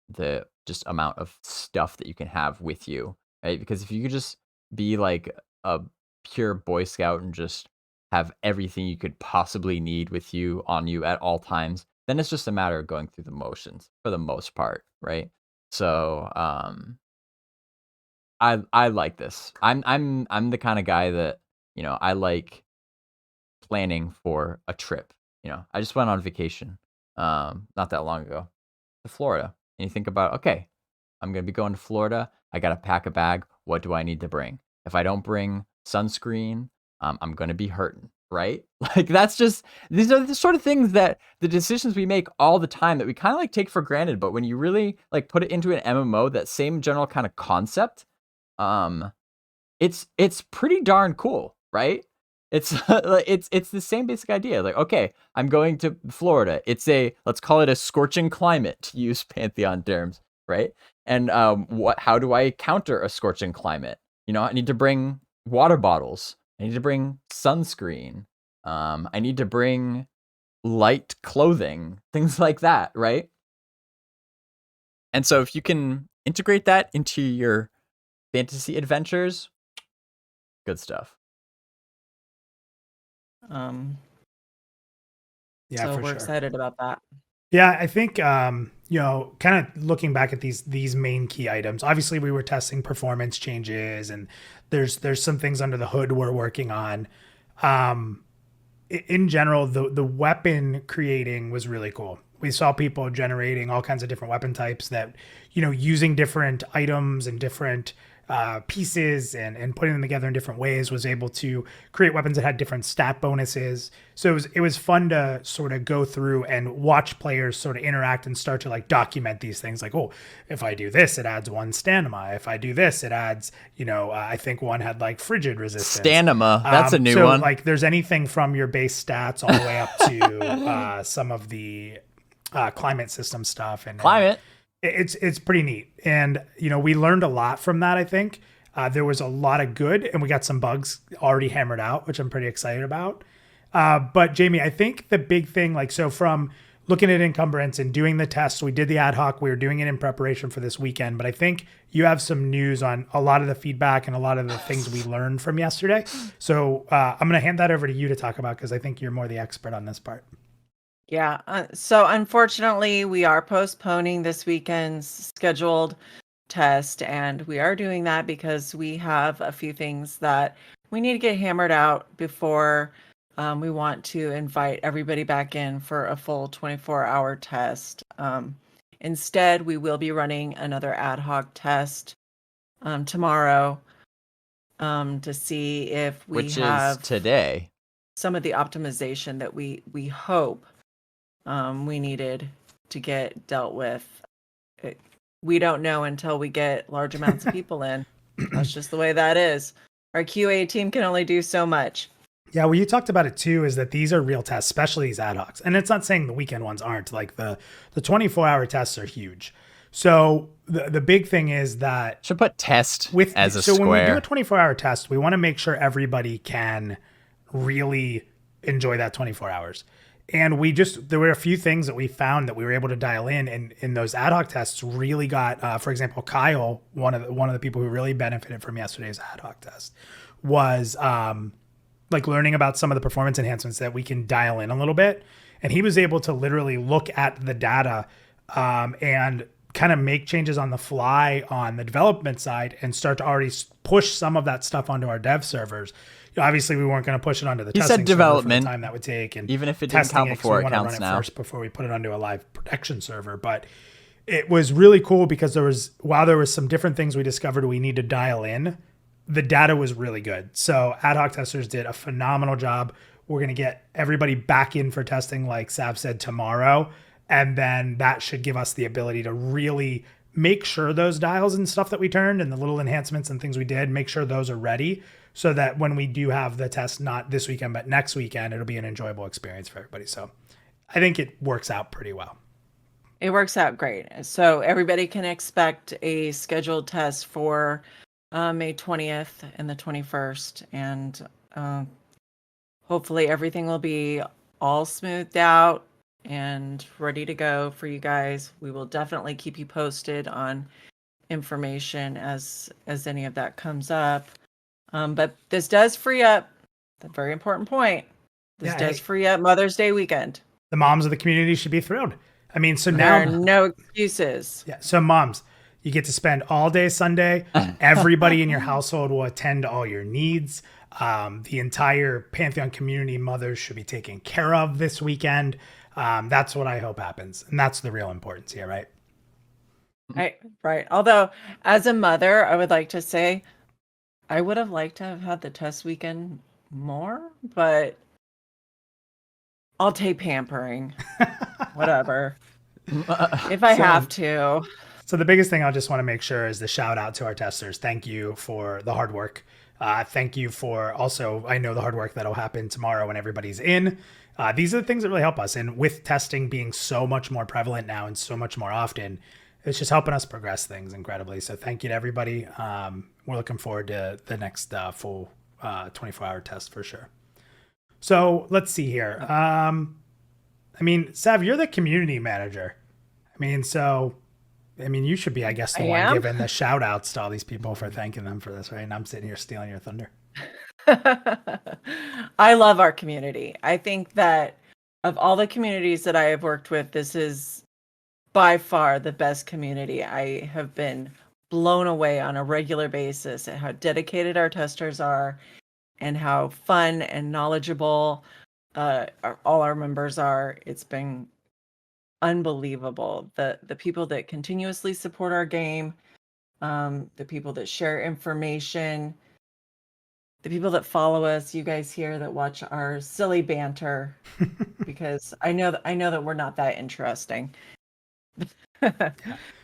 Speaker 1: the just amount of stuff that you can have with you, right? Because if you could just be like a pure Boy Scout and just have everything you could possibly need with you on you at all times, then it's just a matter of going through the motions for the most part, right? So I like this. I'm the kind of guy that, I like planning for a trip. I just went on vacation not that long ago to Florida. And you think about, okay, I'm going to be going to Florida. I got to pack a bag. What do I need to bring? If I don't bring sunscreen, I'm going to be hurting, right? Like these are the sort of things that the decisions we make all the time that we kind of like take for granted. But when you really like put it into an MMO, that same general kind of concept, it's pretty darn cool, right? It's it's the same basic idea. Like, okay, I'm going to Florida. Let's call it a scorching climate, to use Pantheon terms, right? And how do I counter a scorching climate? I need to bring water bottles. I need to bring sunscreen. I need to bring light clothing, things like that, right? And so if you can integrate that into your fantasy adventures, good stuff.
Speaker 2: Yeah,
Speaker 3: so
Speaker 2: for
Speaker 3: we're
Speaker 2: sure.
Speaker 3: excited about that.
Speaker 2: Yeah, I think kind of looking back at these main key items. Obviously, we were testing performance changes, and there's some things under the hood we're working on. In general, the weapon creating was really cool. We saw people generating all kinds of different weapon types that, using different items and different pieces and putting them together in different ways, was able to create weapons that had different stat bonuses. So it was fun to sort of go through and watch players sort of interact and start to like document these things. Like, oh, if I do this, it adds 1 stamina. If I do this, it adds, I think one had like frigid resistance.
Speaker 1: Stamina, that's a new
Speaker 2: so
Speaker 1: one.
Speaker 2: Like there's anything from your base stats all the way up to some of the climate system stuff. And
Speaker 1: climate.
Speaker 2: It's pretty neat. And, we learned a lot from that, I think. There was a lot of good, and we got some bugs already hammered out, which I'm pretty excited about. But Jamie, I think the big thing, so from looking at encumbrance and doing the test, we did the ad hoc, we were doing it in preparation for this weekend, but I think you have some news on a lot of the feedback and a lot of the things we learned from yesterday. So I'm going to hand that over to you to talk about, because I think you're more the expert on this part.
Speaker 3: Yeah. So unfortunately, we are postponing this weekend's scheduled test, and we are doing that because we have a few things that we need to get hammered out before we want to invite everybody back in for a full 24-hour test. Instead, we will be running another ad hoc test tomorrow to see if we have
Speaker 1: today
Speaker 3: some of the optimization that we hope we needed to get dealt with. We don't know until we get large amounts of people in. That's just the way that is. Our QA team can only do so much.
Speaker 2: Yeah, well, you talked about it too, is that these are real tests, especially these ad hocs. And it's not saying the weekend ones aren't. Like the 24-hour tests are huge. So the big thing is that
Speaker 1: should put test as a
Speaker 2: so
Speaker 1: square.
Speaker 2: When we do a 24-hour test, we want to make sure everybody can really enjoy that 24 hours. And there were a few things that we found that we were able to dial in those ad hoc tests really got, for example, Kyle, one of the people who really benefited from yesterday's ad hoc test, was like learning about some of the performance enhancements that we can dial in a little bit. And he was able to literally look at the data and kind of make changes on the fly on the development side and start to already push some of that stuff onto our dev servers. Obviously, we weren't going to push it onto the testing server
Speaker 1: development,
Speaker 2: for the time that would take, and
Speaker 1: even if it didn't count before, it counts now.
Speaker 2: First before we put it onto a live production server. But it was really cool because while there was some different things we discovered we need to dial in, the data was really good. So ad hoc testers did a phenomenal job. We're going to get everybody back in for testing, like Sav said, tomorrow, and then that should give us the ability to really make sure those dials and stuff that we turned and the little enhancements and things we did, make sure those are ready, so that when we do have the test, not this weekend, but next weekend, it'll be an enjoyable experience for everybody. So I think it works out pretty well.
Speaker 3: It works out great. So everybody can expect a scheduled test for May 20th and the 21st. And hopefully everything will be all smoothed out and ready to go for you guys. We will definitely keep you posted on information as any of that comes up. But this does free up, a very important point, this does free up Mother's Day weekend.
Speaker 2: The moms of the community should be thrilled. I mean, so
Speaker 3: There
Speaker 2: now
Speaker 3: are no excuses.
Speaker 2: Yeah. So moms, you get to spend all day Sunday. Everybody in your household will attend to all your needs. The entire Pantheon community mothers should be taken care of this weekend. That's what I hope happens. And that's the real importance here, right?
Speaker 3: Right. Although as a mother, I would like to say I would have liked to have had the test weekend more, but I'll take pampering. Whatever. If I have to.
Speaker 2: So the biggest thing I just want to make sure is the shout out to our testers. Thank you for the hard work. Thank you for also, I know the hard work that'll happen tomorrow when everybody's in. These are the things that really help us. And with testing being so much more prevalent now and so much more often, it's just helping us progress things incredibly. So thank you to everybody. We're looking forward to the next full 24-hour test for sure. So let's see here. I mean, Sav, you're the community manager. You should be, I guess, the one giving the shout outs to all these people for thanking them for this, right? And I'm sitting here stealing your thunder.
Speaker 3: I love our community. I think that of all the communities that I have worked with, this is by far the best community. I have been blown away on a regular basis at how dedicated our testers are and how fun and knowledgeable all our members are. It's been unbelievable. The people that continuously support our game, the people that share information, the people that follow us, you guys here that watch our silly banter, because I know that we're not that interesting.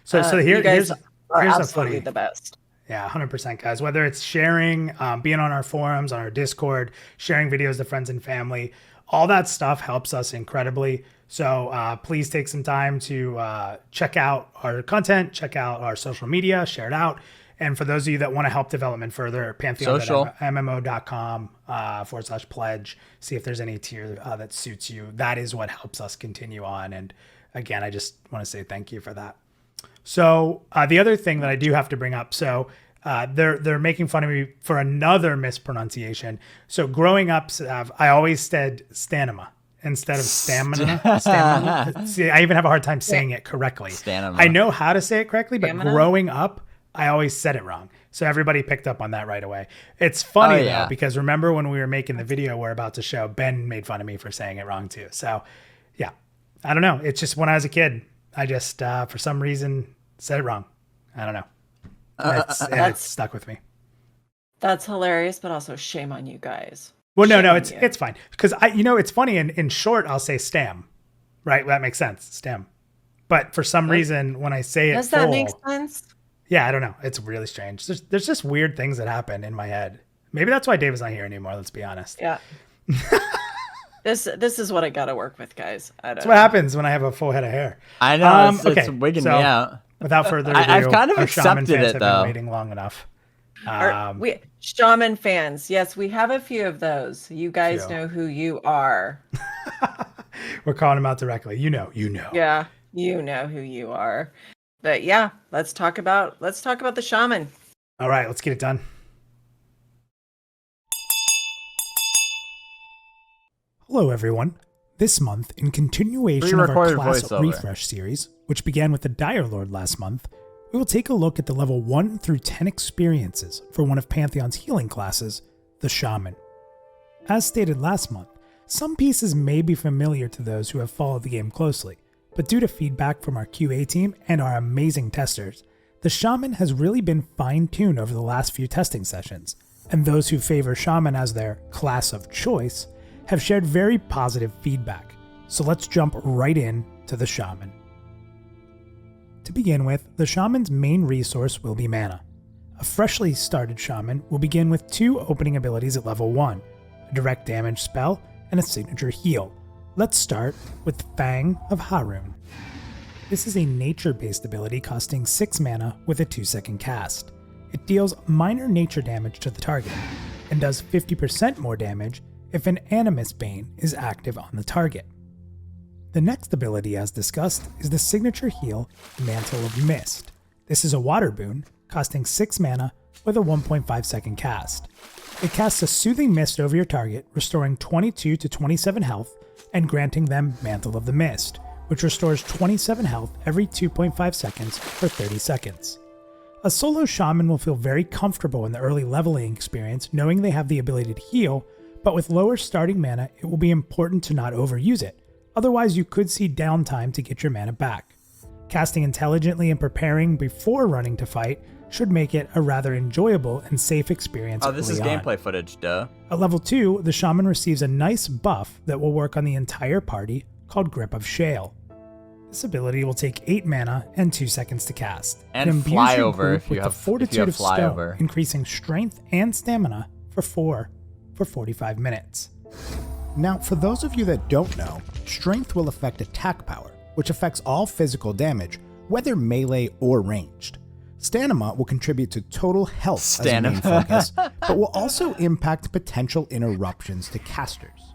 Speaker 2: So here's
Speaker 3: absolutely the best.
Speaker 2: Yeah, 100%, guys. Whether it's sharing, being on our forums, on our Discord, sharing videos to friends and family, all that stuff helps us incredibly. So please take some time to check out our content, check out our social media, share it out. And for those of you that want to help development further, Pantheon.mmo.com/pledge. See if there's any tier that suits you. That is what helps us continue on. And again, I just want to say thank you for that. So the other thing that I do have to bring up, so they're making fun of me for another mispronunciation. So growing up, I always said stamina instead of stamina. See, I even have a hard time saying it correctly.
Speaker 1: Stamina.
Speaker 2: I know how to say it correctly, but growing up, I always said it wrong. So everybody picked up on that right away. It's funny though, because remember when we were making the video we're about to show, Ben made fun of me for saying it wrong too. So yeah, I don't know. It's just when I was a kid, I just, for some reason, said it wrong. I don't know. It's stuck with me.
Speaker 3: That's hilarious, but also shame on you guys.
Speaker 2: Well, no, it's fine. Because it's funny. In short, I'll say stam, right? That makes sense. Stam. But for some reason, when I say it
Speaker 3: does that make sense?
Speaker 2: Yeah, I don't know. It's really strange. There's just weird things that happen in my head. Maybe that's why Dave is not here anymore. Let's be honest.
Speaker 3: Yeah. This is what I got to work with, guys.
Speaker 2: That's what happens when I have a full head of hair.
Speaker 1: I know. It's wigging me out.
Speaker 2: Without further ado,
Speaker 1: I've kind of accepted it,
Speaker 2: have
Speaker 1: though.
Speaker 2: been waiting long enough.
Speaker 3: We Shaman fans, yes, we have a few of those. You guys know who you are.
Speaker 2: We're calling them out directly. You know.
Speaker 3: Yeah, you know who you are. But yeah, let's talk about the shaman.
Speaker 2: All right, let's get it done. Hello, everyone. This month, in continuation of our class refresh series, which began with the Dire Lord last month, we will take a look at the level 1 through 10 experiences for one of Pantheon's healing classes, the Shaman. As stated last month, some pieces may be familiar to those who have followed the game closely, but due to feedback from our QA team and our amazing testers, the Shaman has really been fine-tuned over the last few testing sessions, and those who favor Shaman as their class of choice have shared very positive feedback. So let's jump right in to the Shaman. To begin with, the Shaman's main resource will be mana. A freshly started Shaman will begin with 2 opening abilities at level 1, a direct damage spell and a signature heal. Let's start with Fang of Harun. This is a nature-based ability costing 6 mana with a 2-second cast. It deals minor nature damage to the target, and does 50% more damage if an Animus Bane is active on the target. The next ability, as discussed, is the signature heal Mantle of Mist. This is a water boon, costing 6 mana with a 1.5 second cast. It casts a soothing mist over your target, restoring 22 to 27 health, and granting them Mantle of the Mist, which restores 27 health every 2.5 seconds for 30 seconds. A solo shaman will feel very comfortable in the early leveling experience knowing they have the ability to heal, but with lower starting mana it will be important to not overuse it, otherwise you could see downtime to get your mana back. Casting intelligently and preparing before running to fight should make it a rather enjoyable and safe experience.
Speaker 1: Oh, this is gameplay footage, duh.
Speaker 2: At level 2, the shaman receives a nice buff that will work on the entire party called Grip of Shale. This ability will take 8 mana and 2 seconds to cast.
Speaker 1: And
Speaker 2: it imbues
Speaker 1: fly
Speaker 2: your
Speaker 1: over
Speaker 2: group
Speaker 1: if you
Speaker 2: with
Speaker 1: have
Speaker 2: the Fortitude of
Speaker 1: fly
Speaker 2: Stone,
Speaker 1: over.
Speaker 2: increasing strength and stamina for 45 minutes.
Speaker 5: Now, for those of you that don't know, strength will affect attack power, which affects all physical damage, whether melee or ranged. Stamina will contribute to total health as a main focus, but will also impact potential interruptions to casters.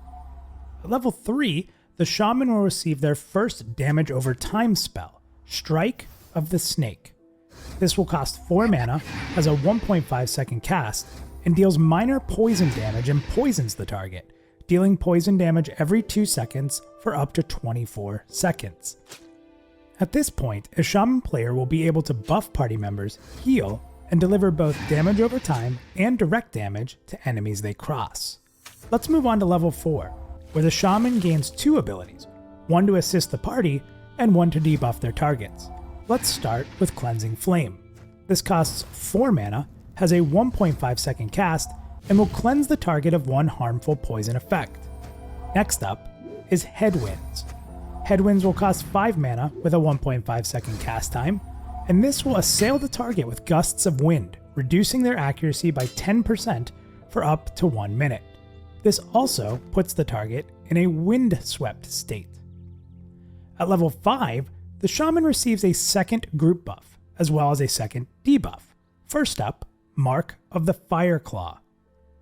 Speaker 2: At level 3, the shaman will receive their first damage over time spell, Strike of the Snake. This will cost 4 mana, has a 1.5 second cast, and deals minor poison damage and poisons the target, dealing poison damage every 2 seconds for up to 24 seconds. At this point, a shaman player will be able to buff party members, heal, and deliver both damage over time and direct damage to enemies they cross. Let's move on to level 4, where the shaman gains 2 abilities, one to assist the party and one to debuff their targets. Let's start with Cleansing Flame. This costs 4 mana, has a 1.5 second cast, and will cleanse the target of one harmful poison effect. Next up is Headwinds. Headwinds will cost 5 mana with a 1.5 second cast time, and this will assail the target with gusts of wind, reducing their accuracy by 10% for up to 1 minute. This also puts the target in a wind-swept state. At level 5, the shaman receives a second group buff, as well as a second debuff. First up, Mark of the Fireclaw.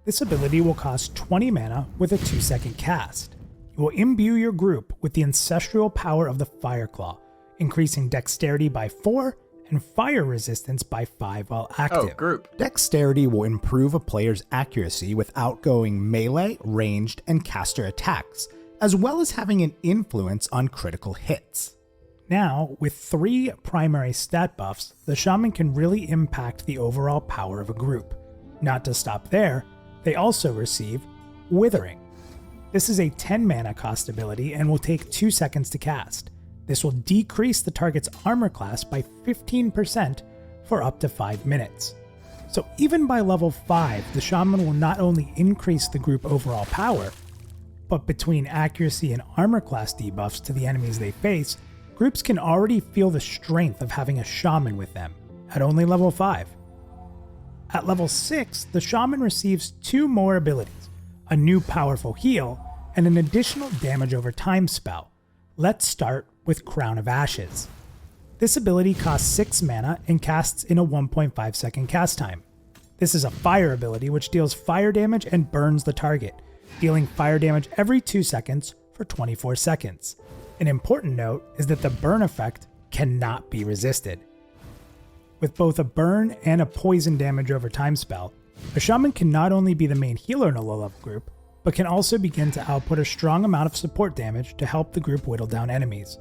Speaker 2: This ability will cost 20 mana with a 2 second cast. You will imbue your group with the ancestral power of the Fireclaw, increasing dexterity by 4 and fire resistance by 5 while active.
Speaker 1: Oh, group.
Speaker 5: Dexterity will improve a player's accuracy with outgoing melee, ranged, and caster attacks, as well as having an influence on critical hits.
Speaker 2: Now, with 3 primary stat buffs, the shaman can really impact the overall power of a group. Not to stop there, they also receive Withering. This is a 10 mana cost ability and will take 2 seconds to cast. This will decrease the target's armor class by 15% for up to 5 minutes. So even by level 5, the shaman will not only increase the group overall power, but between accuracy and armor class debuffs to the enemies they face, groups can already feel the strength of having a shaman with them, at only level 5. At level 6, the shaman receives 2 more abilities, a new powerful heal, and an additional damage over time spell. Let's start with Crown of Ashes. This ability costs 6 mana and casts in a 1.5 second cast time. This is a fire ability which deals fire damage and burns the target, dealing fire damage every 2 seconds for 24 seconds. An important note is that the burn effect cannot be resisted. With both a burn and a poison damage over time spell, a shaman can not only be the main healer in a low-level group, but can also begin to output a strong amount of support damage to help the group whittle down enemies.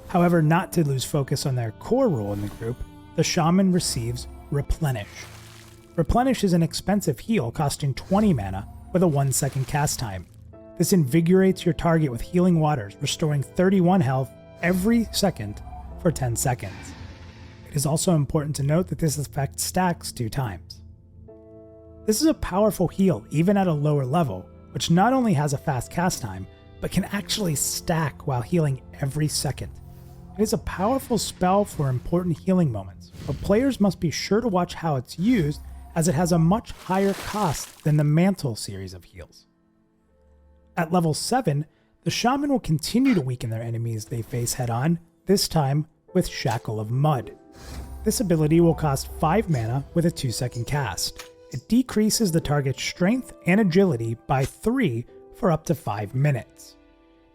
Speaker 2: However, not to lose focus on their core role in the group, the shaman receives Replenish. Replenish is an expensive heal costing 20 mana with a 1 second cast time. This invigorates your target with healing waters, restoring 31 health every second for 10 seconds. It is also important to note that this effect stacks 2 times. This is a powerful heal even at a lower level, which not only has a fast cast time, but can actually stack while healing every second. It is a powerful spell for important healing moments, but players must be sure to watch how it's used as it has a much higher cost than the Mantle series of heals. At level 7, the shaman will continue to weaken their enemies they face head-on, this time
Speaker 5: with Shackle of Mud. This ability will cost 5 mana with a 2-second cast. It decreases the target's strength and agility by 3 for up to 5 minutes.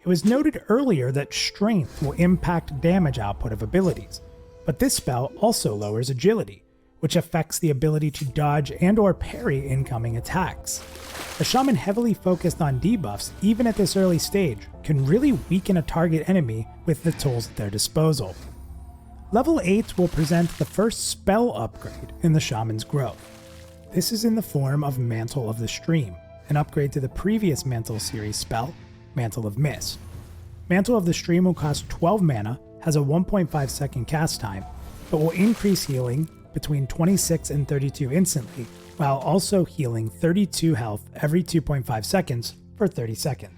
Speaker 5: It was noted earlier that strength will impact damage output of abilities, but this spell also lowers agility, which affects the ability to dodge and or parry incoming attacks. A shaman heavily focused on debuffs, even at this early stage, can really weaken a target enemy with the tools at their disposal. Level 8 will present the first spell upgrade in the shaman's growth. This is in the form of Mantle of the Stream, an upgrade to the previous Mantle series spell, Mantle of Mist. Mantle of the Stream will cost 12 mana, has a 1.5 second cast time, but will increase healing between 26 and 32 instantly, while also healing 32 health every 2.5 seconds for 30 seconds.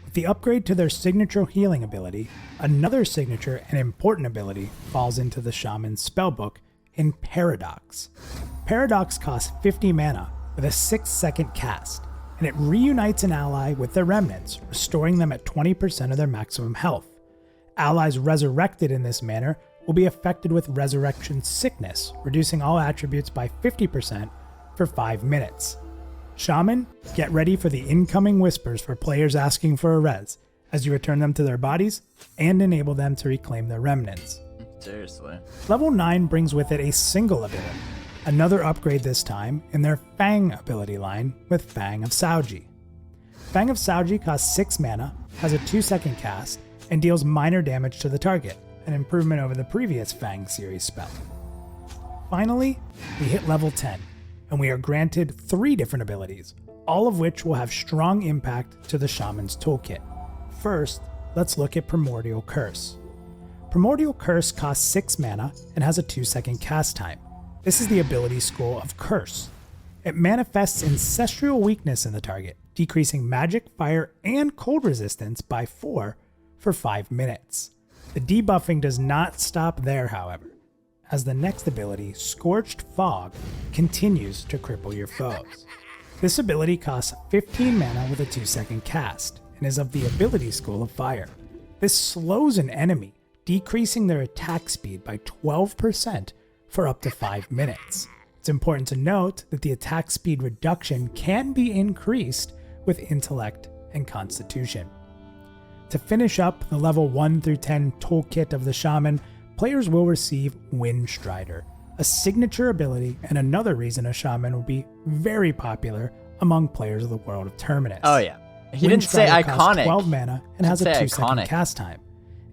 Speaker 5: With the upgrade to their signature healing ability, another signature and important ability falls into the shaman's spellbook in Paradox. Paradox costs 50 mana with a 6-second cast, and it reunites an ally with their remnants, restoring them at 20% of their maximum health. Allies resurrected in this manner will be affected with Resurrection Sickness, reducing all attributes by 50% for 5 minutes. Shaman, get ready for the incoming whispers for players asking for a res, as you return them to their bodies and enable them to reclaim their remnants.
Speaker 1: Seriously.
Speaker 5: Level 9 brings with it a single ability, another upgrade this time in their Fang ability line with Fang of Sauji. Fang of Sauji costs 6 mana, has a 2-second cast, and deals minor damage to the target, an improvement over the previous Fang series spell. Finally, we hit level 10, and we are granted 3 different abilities, all of which will have strong impact to the shaman's toolkit. First, let's look at Primordial Curse. Primordial Curse costs 6 mana and has a 2-second cast time. This is the ability school of Curse. It manifests ancestral weakness in the target, decreasing magic, fire, and cold resistance by 4 for 5 minutes. The debuffing does not stop there, however, as the next ability, Scorched Fog, continues to cripple your foes. This ability costs 15 mana with a 2-second cast, and is of the ability school of Fire. This slows an enemy, decreasing their attack speed by 12% for up to 5 minutes. It's important to note that the attack speed reduction can be increased with Intellect and Constitution. To finish up the level 1 through 10 toolkit of the Shaman, players will receive Windstrider, a signature ability and another reason a Shaman will be very popular among players of the World of Terminus.
Speaker 1: Oh yeah. He didn't say
Speaker 5: Windstrider costs
Speaker 1: iconic.
Speaker 5: 12 mana and has a
Speaker 1: say
Speaker 5: 2-second
Speaker 1: iconic.
Speaker 5: cast time.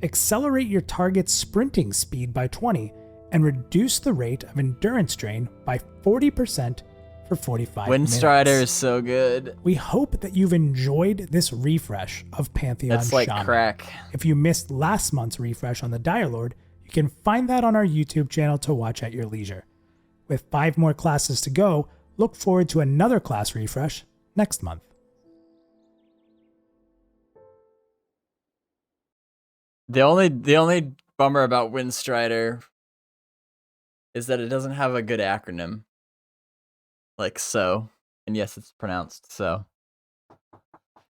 Speaker 5: Accelerate your target's sprinting speed by 20 and reduce the rate of endurance drain by 40% for 45
Speaker 1: Windstrider
Speaker 5: minutes.
Speaker 1: is so good.
Speaker 5: We hope that you've enjoyed this refresh of Pantheon
Speaker 1: That's like
Speaker 5: Shaman.
Speaker 1: crack.
Speaker 5: If you missed last month's refresh on the Dire Lord, you can find that on our YouTube channel to watch at your leisure. With 5 more classes to go, look forward to another class refresh next month.
Speaker 1: The only bummer about Windstrider is that it doesn't have a good acronym. Like so. And yes, it's pronounced so.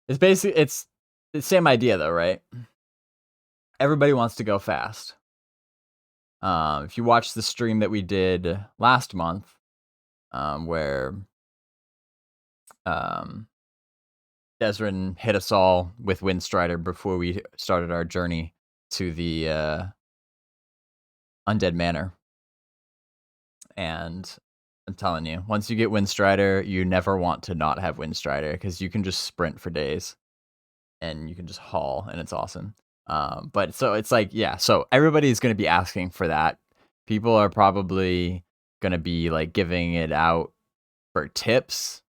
Speaker 1: It's basically it's the same idea though, right? Everybody wants to go fast. If you watch the stream that we did last month, where Desrin hit us all with Windstrider before we started our journey to the Undead Manor. And I'm telling you, once you get Windstrider, you never want to not have Windstrider because you can just sprint for days and you can just haul and it's awesome. But so it's like, yeah, so everybody's going to be asking for that. People are probably going to be like giving it out for tips.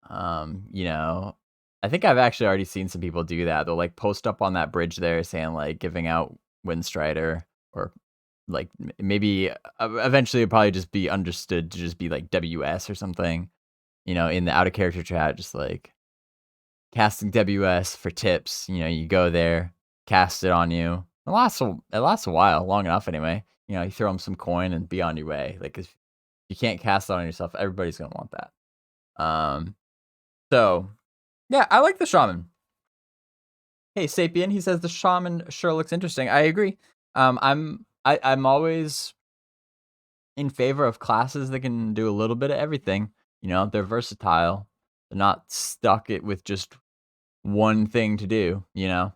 Speaker 1: You know, I think I've actually already seen some people do that. They'll like post up on that bridge there saying like giving out Windstrider, or like maybe eventually it'll probably just be understood to just be like WS or something, you know, in the out of character chat, just like casting WS for tips. You know, you go there, cast it on you. It lasts a while, long enough anyway. You know, you throw them some coin and be on your way. Like if you can't cast it on yourself, everybody's gonna want that. So yeah, I like the Shaman. Hey Sapien, he says the Shaman sure looks interesting. I agree. I'm always in favor of classes that can do a little bit of everything. You know, they're versatile. They're not stuck it with just one thing to do, you know.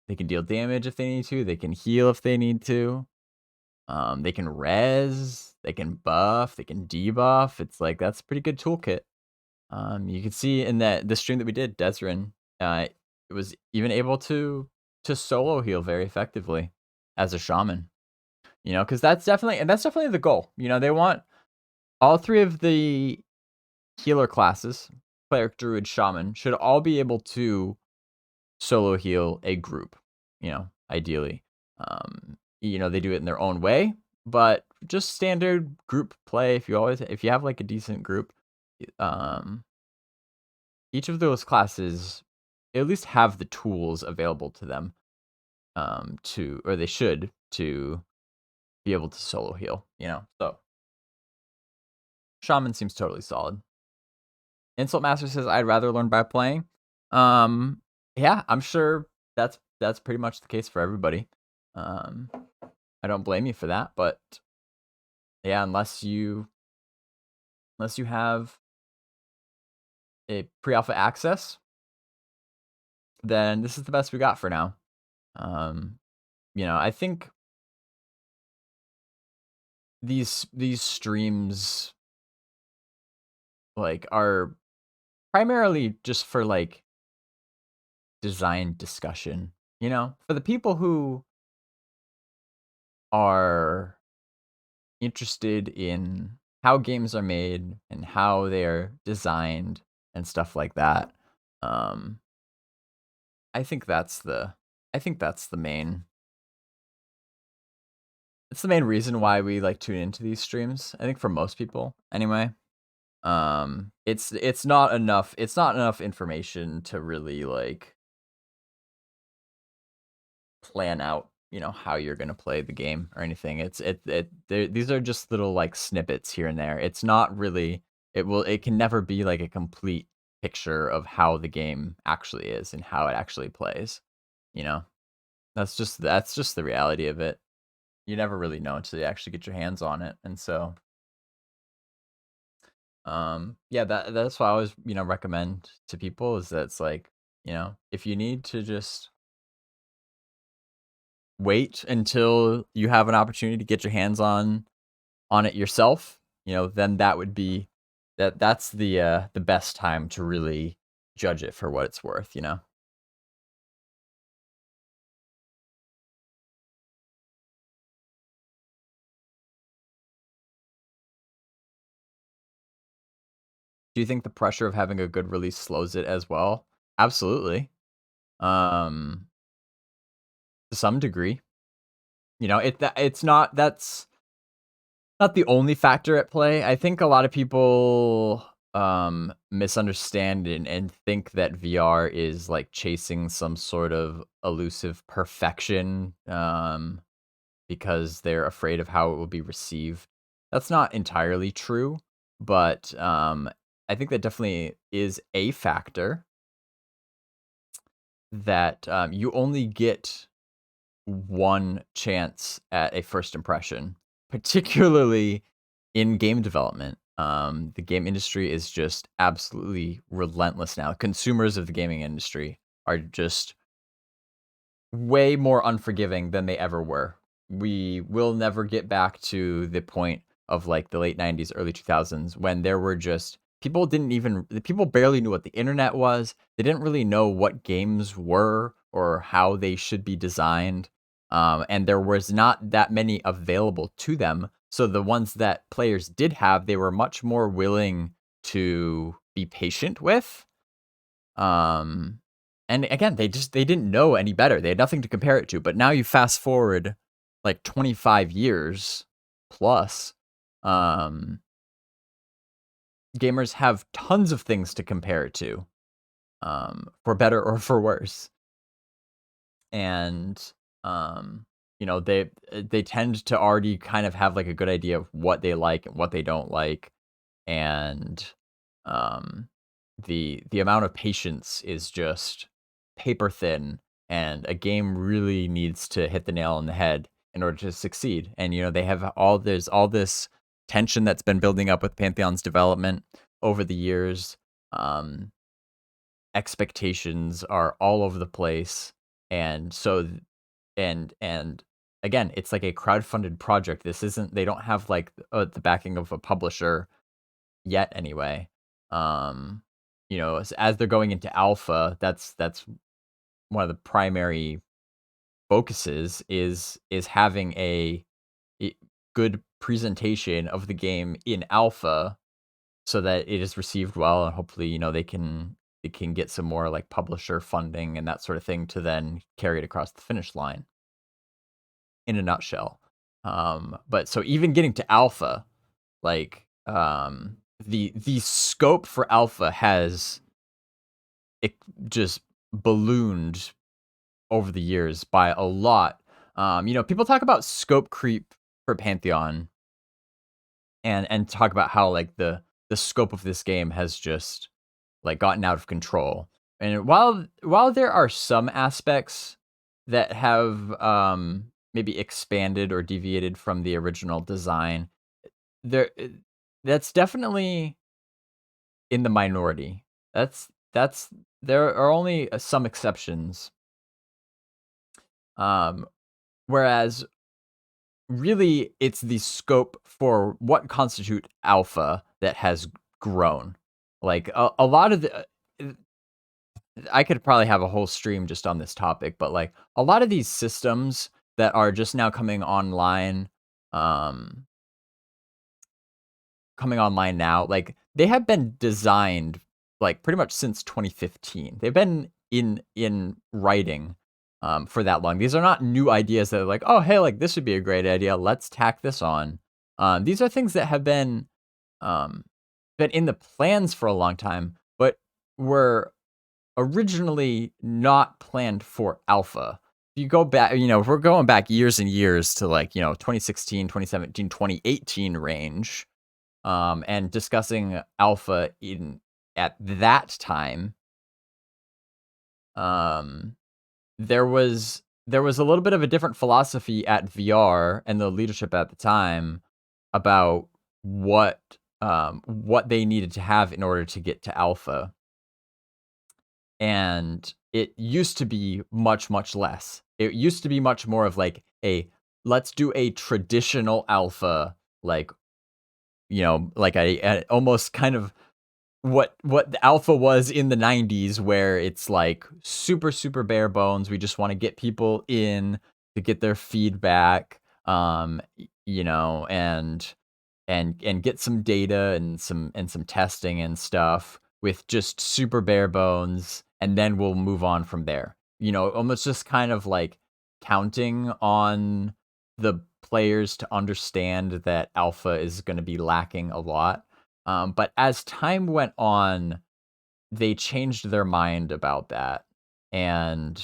Speaker 1: They can deal damage if they need to, they can heal if they need to. They can res, they can buff, they can debuff. It's like that's a pretty good toolkit. You can see in the stream that we did, Desrin, it was even able to solo heal very effectively as a shaman. You know, because that's definitely the goal. You know, they want all three of the healer classes, cleric, druid, shaman, should all be able to solo heal a group. You know, ideally. You know, they do it in their own way, but just standard group play. If you have like a decent group, each of those classes at least have the tools available to them, or they should, to be able to solo heal, you know. So shaman seems totally solid. Insult Master says I'd rather learn by playing. Yeah, I'm sure that's pretty much the case for everybody. I don't blame you for that, but yeah, unless you have a pre-alpha access, then this is the best we got for now. You know, I think these streams like are primarily just for like design discussion, you know, for the people who are interested in how games are made and how they are designed and stuff like that. I think that's the main it's the main reason why we like tune into these streams. I think for most people anyway. It's not enough information to really like plan out, you know, how you're going to play the game or anything. These are just little like snippets here and there. It's not really it can never be like a complete picture of how the game actually is and how it actually plays, you know. That's just the reality of it. You never really know until you actually get your hands on it. And so yeah, that's what I always, you know, recommend to people is that it's like, you know, if you need to just wait until you have an opportunity to get your hands on it yourself, you know, then that would be that's the best time to really judge it for what it's worth, you know. Do you think the pressure of having a good release slows it as well? Absolutely. To some degree. You know, that's not the only factor at play. I think a lot of people misunderstand and think that VR is like chasing some sort of elusive perfection because they're afraid of how it will be received. That's not entirely true, but I think that definitely is a factor that you only get one chance at a first impression, particularly in game development. The game industry is just absolutely relentless now. Consumers of the gaming industry are just way more unforgiving than they ever were. We will never get back to the point of like the late 90s, early 2000s when there were just people barely knew what the internet was. They didn't really know what games were or how they should be designed. And there was not that many available to them. So the ones that players did have, they were much more willing to be patient with. And again, they didn't know any better. They had nothing to compare it to. But now you fast forward like 25 years plus, gamers have tons of things to compare it to, for better or for worse. And you know, they tend to already kind of have like a good idea of what they like and what they don't like, and the amount of patience is just paper thin and a game really needs to hit the nail on the head in order to succeed. And they have there's all this tension that's been building up with Pantheon's development over the years. Expectations are all over the place, and so and again, it's like a crowdfunded project. This isn't, they don't have like the backing of a publisher yet anyway. As they're going into alpha, that's one of the primary focuses is having a good presentation of the game in alpha so that it is received well, and hopefully they can get some more like publisher funding and that sort of thing to then carry it across the finish line, in a nutshell. But so even getting to alpha, like the scope for alpha has just ballooned over the years by a lot. People talk about scope creep for Pantheon and talk about how like the scope of this game has just like gotten out of control. And while there are some aspects that have maybe expanded or deviated from the original design, that's definitely in the minority. That's there are only some exceptions. Whereas really it's the scope for what constitute alpha that has grown. Like a lot of the I could probably have a whole stream just on this topic, but like a lot of these systems that are just now coming online now, like they have been designed like pretty much since 2015. They've been in writing for that long. These are not new ideas that are like, oh hey, like this would be a great idea, let's tack this on. These are things that have been in the plans for a long time, but were originally not planned for alpha. If you go back, if we're going back years and years to like 2016, 2017, 2018 range, and discussing alpha at that time, there was a little bit of a different philosophy at VR and the leadership at the time about what they needed to have in order to get to alpha. And it used to be much, much less. It used to be much more of like let's do a traditional alpha, like like a almost kind of what the alpha was in the 90s, where it's like super, super bare bones. We just want to get people in to get their feedback, and get some data and some testing and stuff with just super bare bones, and then we'll move on from there. Almost just kind of like counting on the players to understand that alpha is going to be lacking a lot. But as time went on, they changed their mind about that, and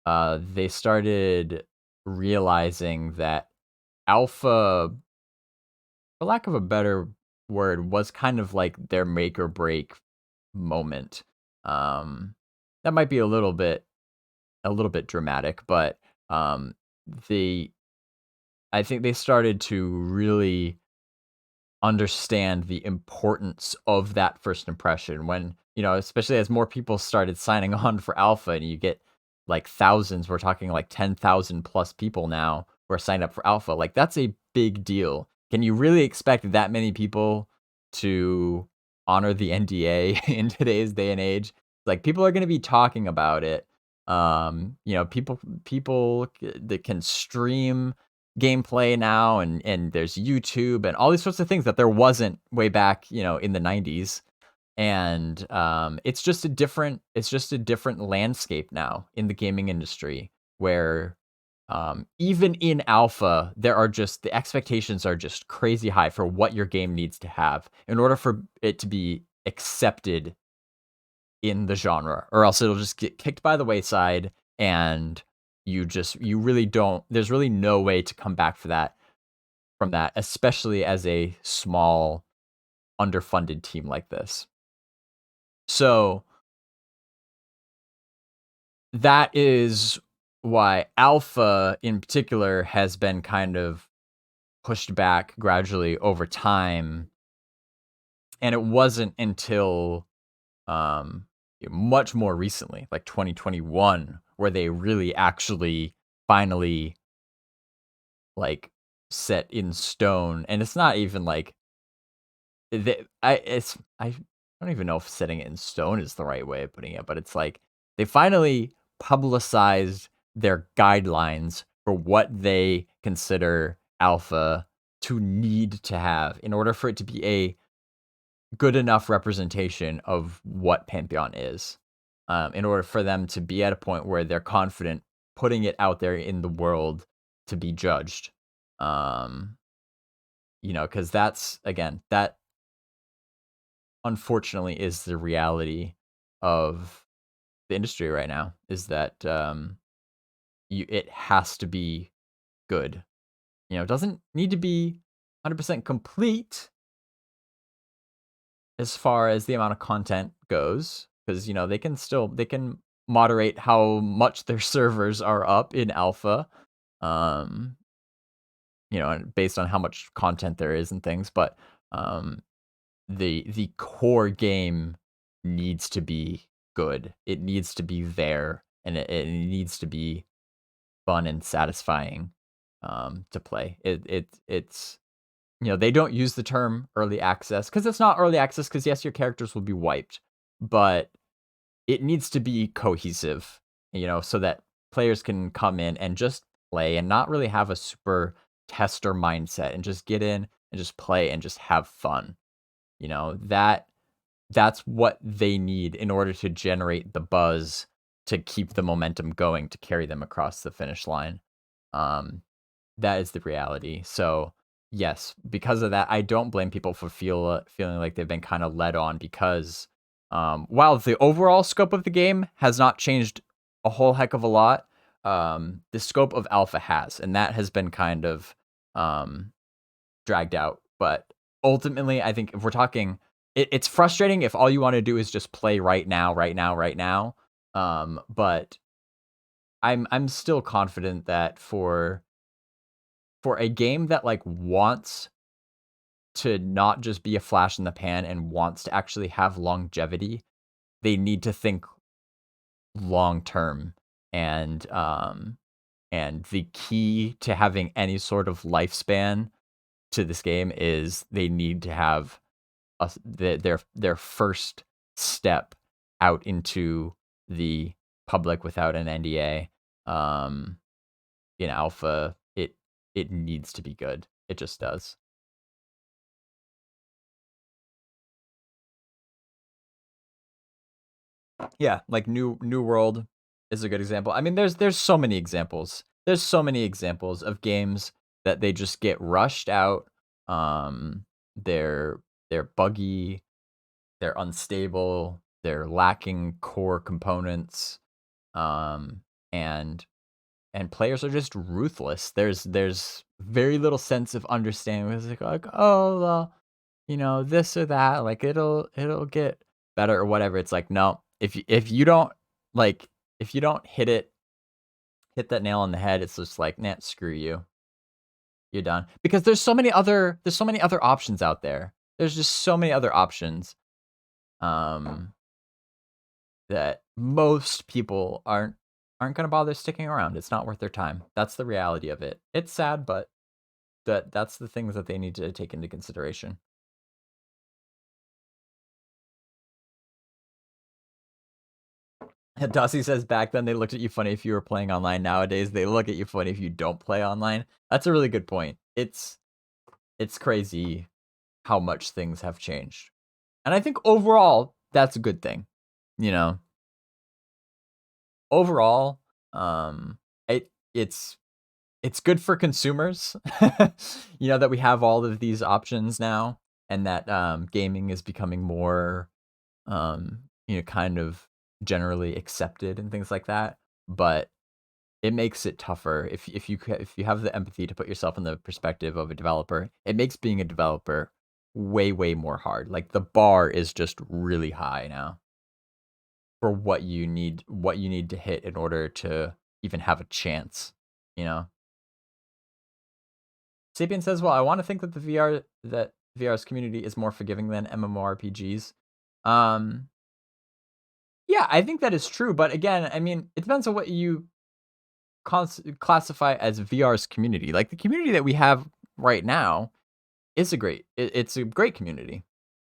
Speaker 1: they started realizing that alpha, for lack of a better word, was kind of like their make or break moment. That might be a little bit dramatic, but I think they started to really understand the importance of that first impression when, especially as more people started signing on for alpha, and you get like thousands, we're talking like 10,000 plus people now who are signed up for alpha. Like that's a big deal. Can you really expect that many people to honor the NDA in today's day and age? Like people are going to be talking about it. People that can stream gameplay now, and there's YouTube and all these sorts of things that there wasn't way back, in the 90s. And it's just a different landscape now in the gaming industry, where even in alpha, the expectations are just crazy high for what your game needs to have in order for it to be accepted in the genre, or else it'll just get kicked by the wayside, and there's really no way to come back from that, especially as a small, underfunded team like this. So that is why alpha in particular has been kind of pushed back gradually over time. And it wasn't until much more recently, like 2021, where they really actually finally like set in stone. And it's not even like I don't even know if setting it in stone is the right way of putting it, but it's like they finally publicized their guidelines for what they consider alpha to need to have in order for it to be a good enough representation of what Pantheon is. In order for them to be at a point where they're confident putting it out there in the world to be judged. Because that's, again, that unfortunately is the reality of the industry right now, is that it has to be good. It doesn't need to be 100% complete as far as the amount of content goes, because they can moderate how much their servers are up in alpha, and based on how much content there is and things, but the core game needs to be good. It needs to be there, and it needs to be fun and satisfying to play. It's they don't use the term early access because it's not early access, because yes, your characters will be wiped, but it needs to be cohesive, so that players can come in and just play and not really have a super tester mindset and just get in and just play and just have fun. That's what they need in order to generate the buzz to keep the momentum going, to carry them across the finish line. That is the reality. So yes, because of that, I don't blame people for feeling like they've been kind of led on, because while the overall scope of the game has not changed a whole heck of a lot, the scope of alpha has, and that has been kind of dragged out. But ultimately, I think if we're talking, it's frustrating if all you want to do is just play right now. But I'm still confident that for a game that like wants to not just be a flash in the pan and wants to actually have longevity, they need to think long term. And the key to having any sort of lifespan to this game is they need to have their first step out into the public without an NDA in alpha. It needs to be good. It just does. Yeah, like New World is a good example. I mean, there's so many examples. There's so many examples of games that they just get rushed out. They're buggy, they're unstable, they're lacking core components, and players are just ruthless. There's very little sense of understanding. It's like oh well, this or that, like it'll get better or whatever. It's like, no, if you don't hit that nail on the head, it's just like, nah, screw you. You're done. Because there's so many other options out there. There's just so many other options that most people aren't going to bother sticking around. It's not worth their time. That's the reality of it. It's sad, but that's the things that they need to take into consideration. Dossie says back then they looked at you funny if you were playing online. Nowadays they look at you funny if you don't play online. That's a really good point. It's crazy how much things have changed. And I think overall that's a good thing. Overall, it's good for consumers, that we have all of these options now, and that gaming is becoming more kind of generally accepted and things like that. But it makes it tougher if you have the empathy to put yourself in the perspective of a developer. It makes being a developer way more hard. Like the bar is just really high now for what you need to hit in order to even have a chance, you know. Sapien says, well, I want to think that VR's community is more forgiving than MMORPGs. Yeah, I think that is true, but again, I mean, it depends on what you classify as VR's community. Like the community that we have right now is it's a great community.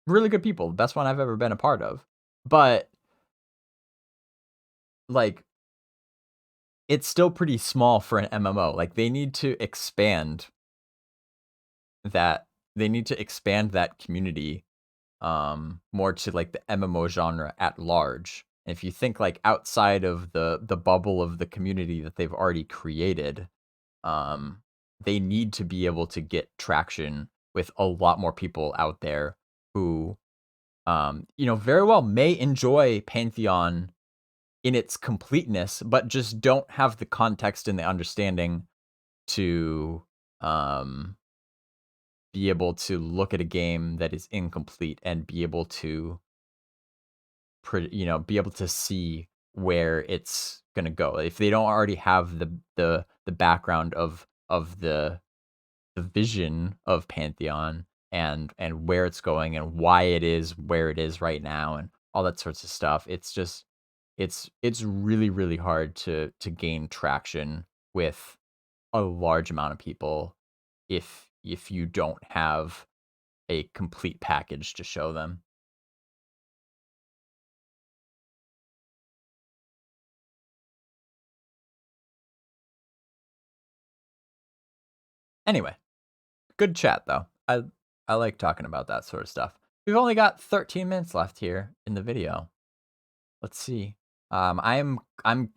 Speaker 1: Really good people, the best one I've ever been a part of. But like it's still pretty small for an MMO. Like they need to expand that community more to like the MMO genre at large. And if you think like outside of the bubble of the community that they've already created, they need to be able to get traction with a lot more people out there who very well may enjoy Pantheon in its completeness, but just don't have the context and the understanding to be able to look at a game that is incomplete and be able to be able to see where it's gonna go. If they don't already have the background of the vision of Pantheon and where it's going and why it is where it is right now and all that sorts of stuff, it's really, really hard to gain traction with a large amount of people if you don't have a complete package to show them. Anyway, good chat though. I like talking about that sort of stuff. We've only got 13 minutes left here in the video. Let's see. I'm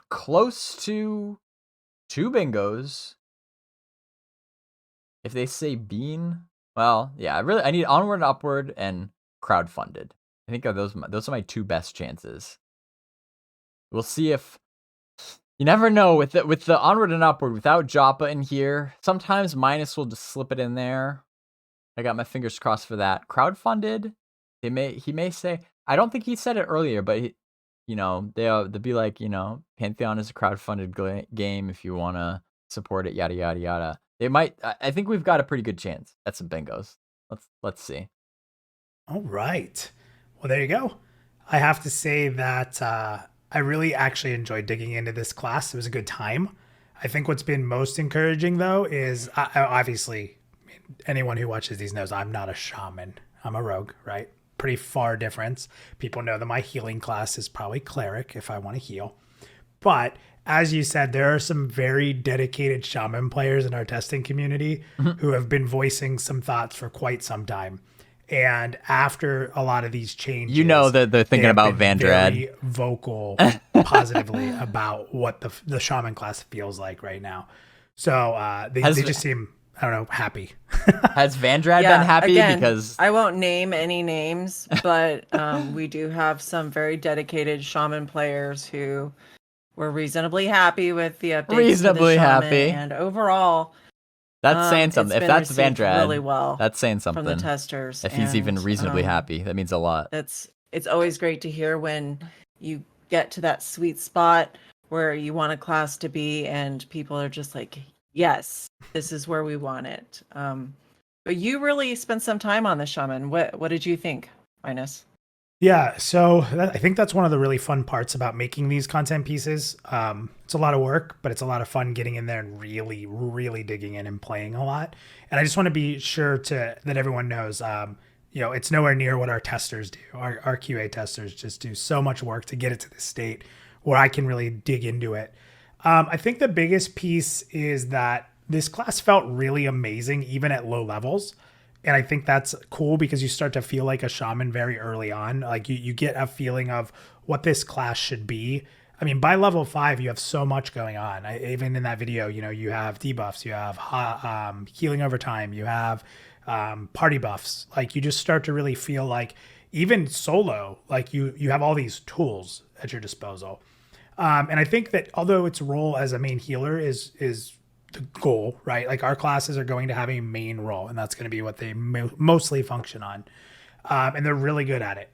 Speaker 1: close to 2 bingos. If they say bean, well, yeah, I need onward and upward and crowdfunded. I think those are my 2 best chances. We'll see if you never know with the onward and upward without Joppa in here. Sometimes Minus will just slip it in there. I got my fingers crossed for that. Crowdfunded, he may say, I don't think he said it earlier, but they'll be like, Pantheon is a crowdfunded game if you want to support it, yada yada yada. They might. I think we've got a pretty good chance at some bingos. Let's see.
Speaker 2: All right. Well, there you go. I have to say that I really actually enjoyed digging into this class. It was a good time. I think what's been most encouraging though is obviously anyone who watches these knows I'm not a shaman. I'm a rogue, right? Pretty far difference. People know that my healing class is probably cleric if I want to heal. But as you said, there are some very dedicated shaman players in our testing community who have been voicing some thoughts for quite some time. And after a lot of these changes,
Speaker 1: that they're thinking about Vandrad.
Speaker 2: Very vocal positively about what the shaman class feels like right now. So they just seem, I don't know, happy.
Speaker 1: Has Vandrad been happy?
Speaker 3: Again,
Speaker 1: because
Speaker 3: I won't name any names, but we do have some very dedicated shaman players who were reasonably happy with the updates.
Speaker 1: Reasonably happy,
Speaker 3: and overall,
Speaker 1: that's saying something. If that's Vandrad,
Speaker 3: really well,
Speaker 1: that's saying something
Speaker 3: from the testers.
Speaker 1: If he's even reasonably happy, that means a lot.
Speaker 3: It's always great to hear when you get to that sweet spot where you want a class to be, and people are just like, yes, this is where we want it. But you really spent some time on the shaman. What did you think, Minus?
Speaker 2: Yeah, so I think that's one of the really fun parts about making these content pieces. It's a lot of work, but it's a lot of fun getting in there and really, really digging in and playing a lot. And I just want to be sure that everyone knows, it's nowhere near what our testers do. Our QA testers just do so much work to get it to this state where I can really dig into it. I think the biggest piece is that this class felt really amazing, even at low levels. And I think that's cool because you start to feel like a shaman very early on. Like you get a feeling of what this class should be. I mean, by level 5, you have so much going on. Even in that video, you have debuffs, you have healing over time, you have party buffs. Like you just start to really feel like even solo, like you have all these tools at your disposal. And I think that although its role as a main healer is the goal, right? Like our classes are going to have a main role, and that's going to be what they mostly function on. and they're really good at it.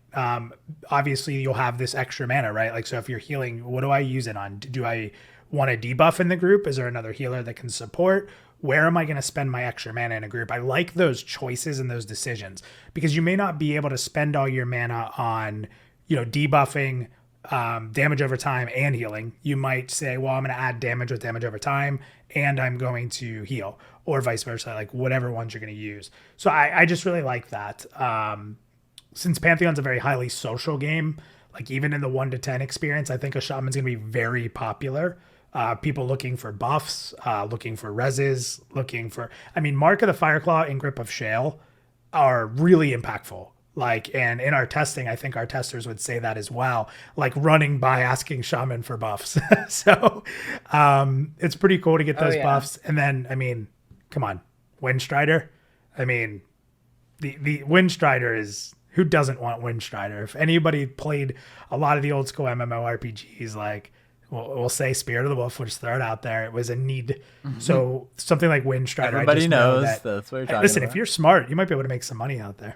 Speaker 2: Obviously, you'll have this extra mana, right? Like, so if you're healing, what do I use it on? Do I want to debuff in the group? Is there another healer that can support? Where am I going to spend my extra mana in a group? I like those choices and those decisions, because you may not be able to spend all your mana on, debuffing, damage over time and healing. You might say, well, I'm going to add damage with damage over time and I'm going to heal, or vice versa, like whatever ones you're going to use. So I just really like that. Since Pantheon's a very highly social game, like even in the 1 to 10 experience, I think a shaman's going to be very popular. People looking for buffs, looking for reses, Mark of the Fireclaw and Grip of Shale are really impactful. Like, and in our testing, I think our testers would say that as well, like running by asking shaman for buffs. So it's pretty cool to get those buffs. And then, come on, Windstrider. The Windstrider is, who doesn't want Windstrider? If anybody played a lot of the old school MMORPGs, like, we'll say Spirit of the Wolf, we'll just throw it out there. It was a need. Mm-hmm. So something like Windstrider.
Speaker 1: Everybody knows that's what you're talking
Speaker 2: listen,
Speaker 1: about.
Speaker 2: If you're smart, you might be able to make some money out there.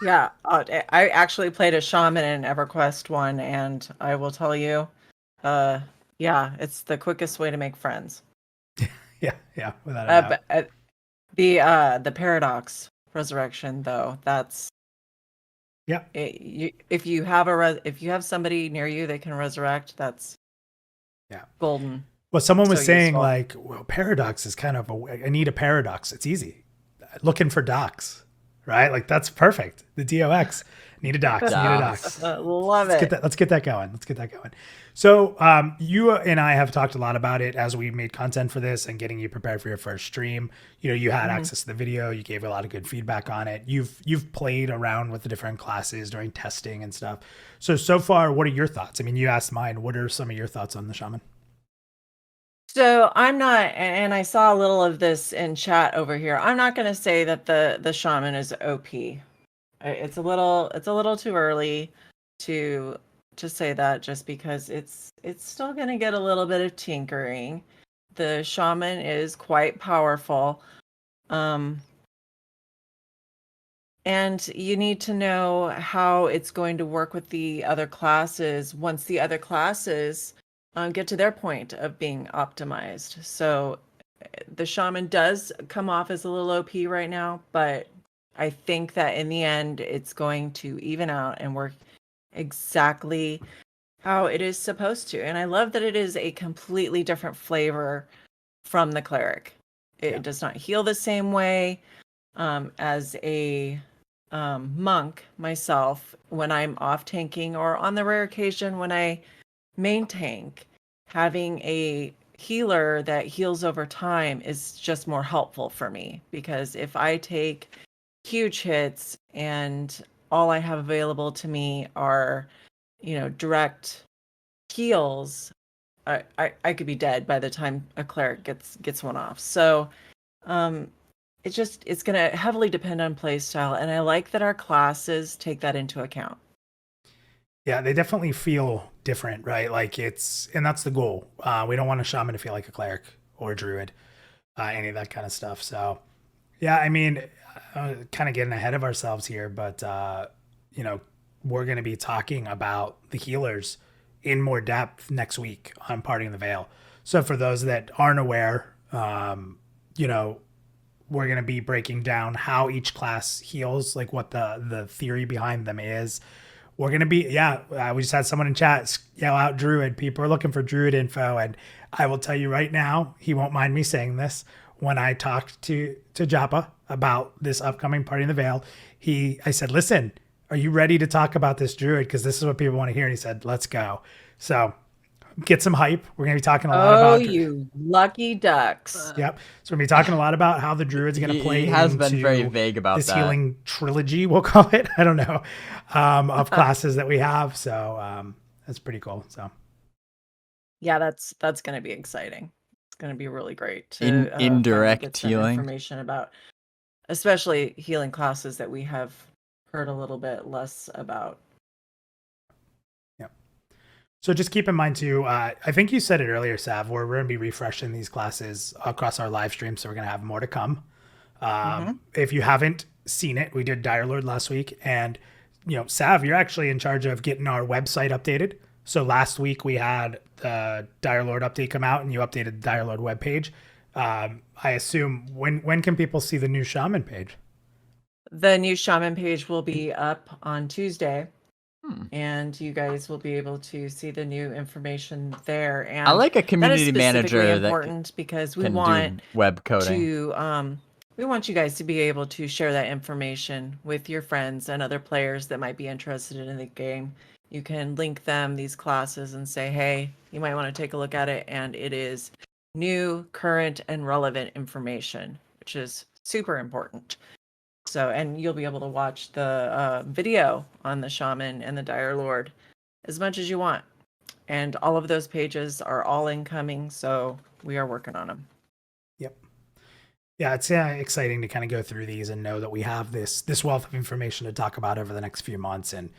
Speaker 3: Yeah, I actually played a shaman in EverQuest 1, and I will tell you, it's the quickest way to make friends.
Speaker 2: yeah, without a doubt.
Speaker 3: The Paradox Resurrection, though, that's if you have somebody near you that can resurrect, that's golden.
Speaker 2: Well, someone was saying
Speaker 3: useful.
Speaker 2: Paradox is kind of I need a Paradox. It's easy. Looking for docs. Right? Like, that's perfect. The DOX. Need a docs.
Speaker 3: Love it.
Speaker 2: Let's get that going. So you and I have talked a lot about it as we made content for this and getting you prepared for your first stream. You had access to the video. You gave a lot of good feedback on it. You've played around with the different classes during testing and stuff. So far, what are your thoughts? You asked mine. What are some of your thoughts on the shaman?
Speaker 3: So I'm not, and I saw a little of this in chat over here. I'm not going to say that the shaman is OP. It's a little too early to say that, just because it's still going to get a little bit of tinkering. The shaman is quite powerful, and you need to know how it's going to work with the other classes once the other classes get to their point of being optimized. So the shaman does come off as a little OP right now, but I think that in the end, it's going to even out and work exactly how it is supposed to. And I love that it is a completely different flavor from the cleric. It does not heal the same way. As a monk myself, when I'm off tanking, or on the rare occasion when I main tank, having a healer that heals over time is just more helpful for me, because if I take huge hits and all I have available to me are, direct heals, I could be dead by the time a cleric gets one off. So it's going to heavily depend on playstyle, and I like that our classes take that into account.
Speaker 2: Yeah, they definitely feel different, right? And that's the goal. We don't want a shaman to feel like a cleric or a druid, any of that kind of stuff. So, yeah, kind of getting ahead of ourselves here, but, we're going to be talking about the healers in more depth next week on Parting the Veil. So for those that aren't aware, we're going to be breaking down how each class heals, like what the theory behind them is. We're going to be, we just had someone in chat yell out Druid. People are looking for Druid info. And I will tell you right now, he won't mind me saying this. When I talked to Japa about this upcoming Party in the Veil, I said, listen, are you ready to talk about this Druid? Because this is what people want to hear. And he said, let's go. So get some hype. We're going to be talking a lot about...
Speaker 3: Oh, you lucky ducks.
Speaker 2: Yep. So we're going to be talking a lot about how the Druid's going to play.
Speaker 1: He has been very vague about
Speaker 2: this
Speaker 1: that.
Speaker 2: Healing trilogy, we'll call it. I don't know. Of classes that we have. So that's pretty cool. So
Speaker 3: yeah, that's going to be exciting. It's going to be really great to
Speaker 1: indirect
Speaker 3: get some
Speaker 1: healing
Speaker 3: information about, especially healing classes that we have heard a little bit less about.
Speaker 2: So just keep in mind too, I think you said it earlier, Sav, we're going to be refreshing these classes across our live stream. So we're going to have more to come. If you haven't seen it. We did Dire Lord last week, and Sav, you're actually in charge of getting our website updated. So last week we had the Dire Lord update come out, and you updated the Dire Lord webpage. I assume when can people see the new Shaman page?
Speaker 3: The new Shaman page will be up on Tuesday, and you guys will be able to see the new information there. And
Speaker 1: I like a community
Speaker 3: that is
Speaker 1: manager that
Speaker 3: important because we
Speaker 1: can
Speaker 3: want
Speaker 1: do web coding.
Speaker 3: we want you guys to be able to share that information with your friends and other players that might be interested in the game. You can link them these classes and say, hey, you might want to take a look at it. And it is new, current, and relevant information, which is super important. So, and you'll be able to watch the video on the Shaman and the Dire Lord as much as you want. And all of those pages are all incoming, so we are working on them.
Speaker 2: Yep. Yeah, it's exciting to kind of go through these and know that we have this wealth of information to talk about over the next few months. And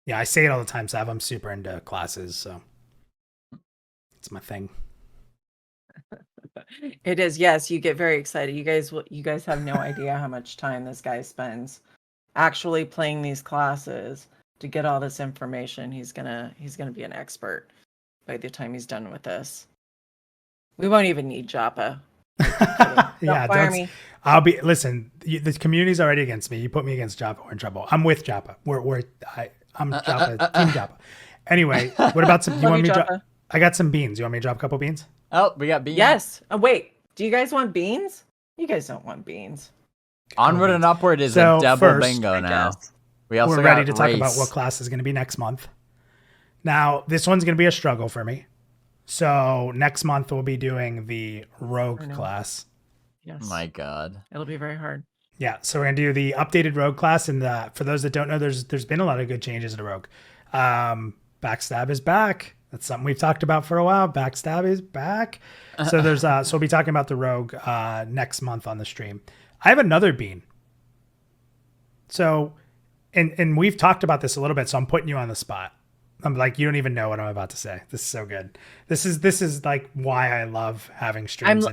Speaker 2: yeah, I say it all the time, Sav. I'm super into classes, so it's my thing.
Speaker 3: It is, yes. You get very excited. You guys have no idea how much time this guy spends actually playing these classes to get all this information. He's gonna be an expert by the time he's done with this. We won't even need Joppa.
Speaker 2: Yeah,
Speaker 3: fire me.
Speaker 2: Listen, the community's already against me. You put me against Joppa, we're in trouble. I'm with Joppa. I'm Joppa, Team Joppa. Anyway, what about some? You want me to drop? I got some beans. You want me to drop a couple beans?
Speaker 1: Oh, we got beans.
Speaker 3: Yes. Oh, wait. Do you guys want beans? You guys don't want beans.
Speaker 1: Onward and Upward is a double bingo now.
Speaker 2: We're ready to talk about what class is going to be next month. Now, this one's going to be a struggle for me. So next month we'll be doing the Rogue class.
Speaker 3: Yes.
Speaker 1: My God.
Speaker 3: It'll be very hard.
Speaker 2: Yeah, so we're going to do the updated Rogue class. And for those that don't know, there's been a lot of good changes to Rogue. Backstab is back. That's something we've talked about for a while. Backstab is back. So so we'll be talking about the Rogue next month on the stream. I have another bean. So, and we've talked about this a little bit, so I'm putting you on the spot. I'm like, you don't even know what I'm about to say. This is so good. This is like why I love having streams.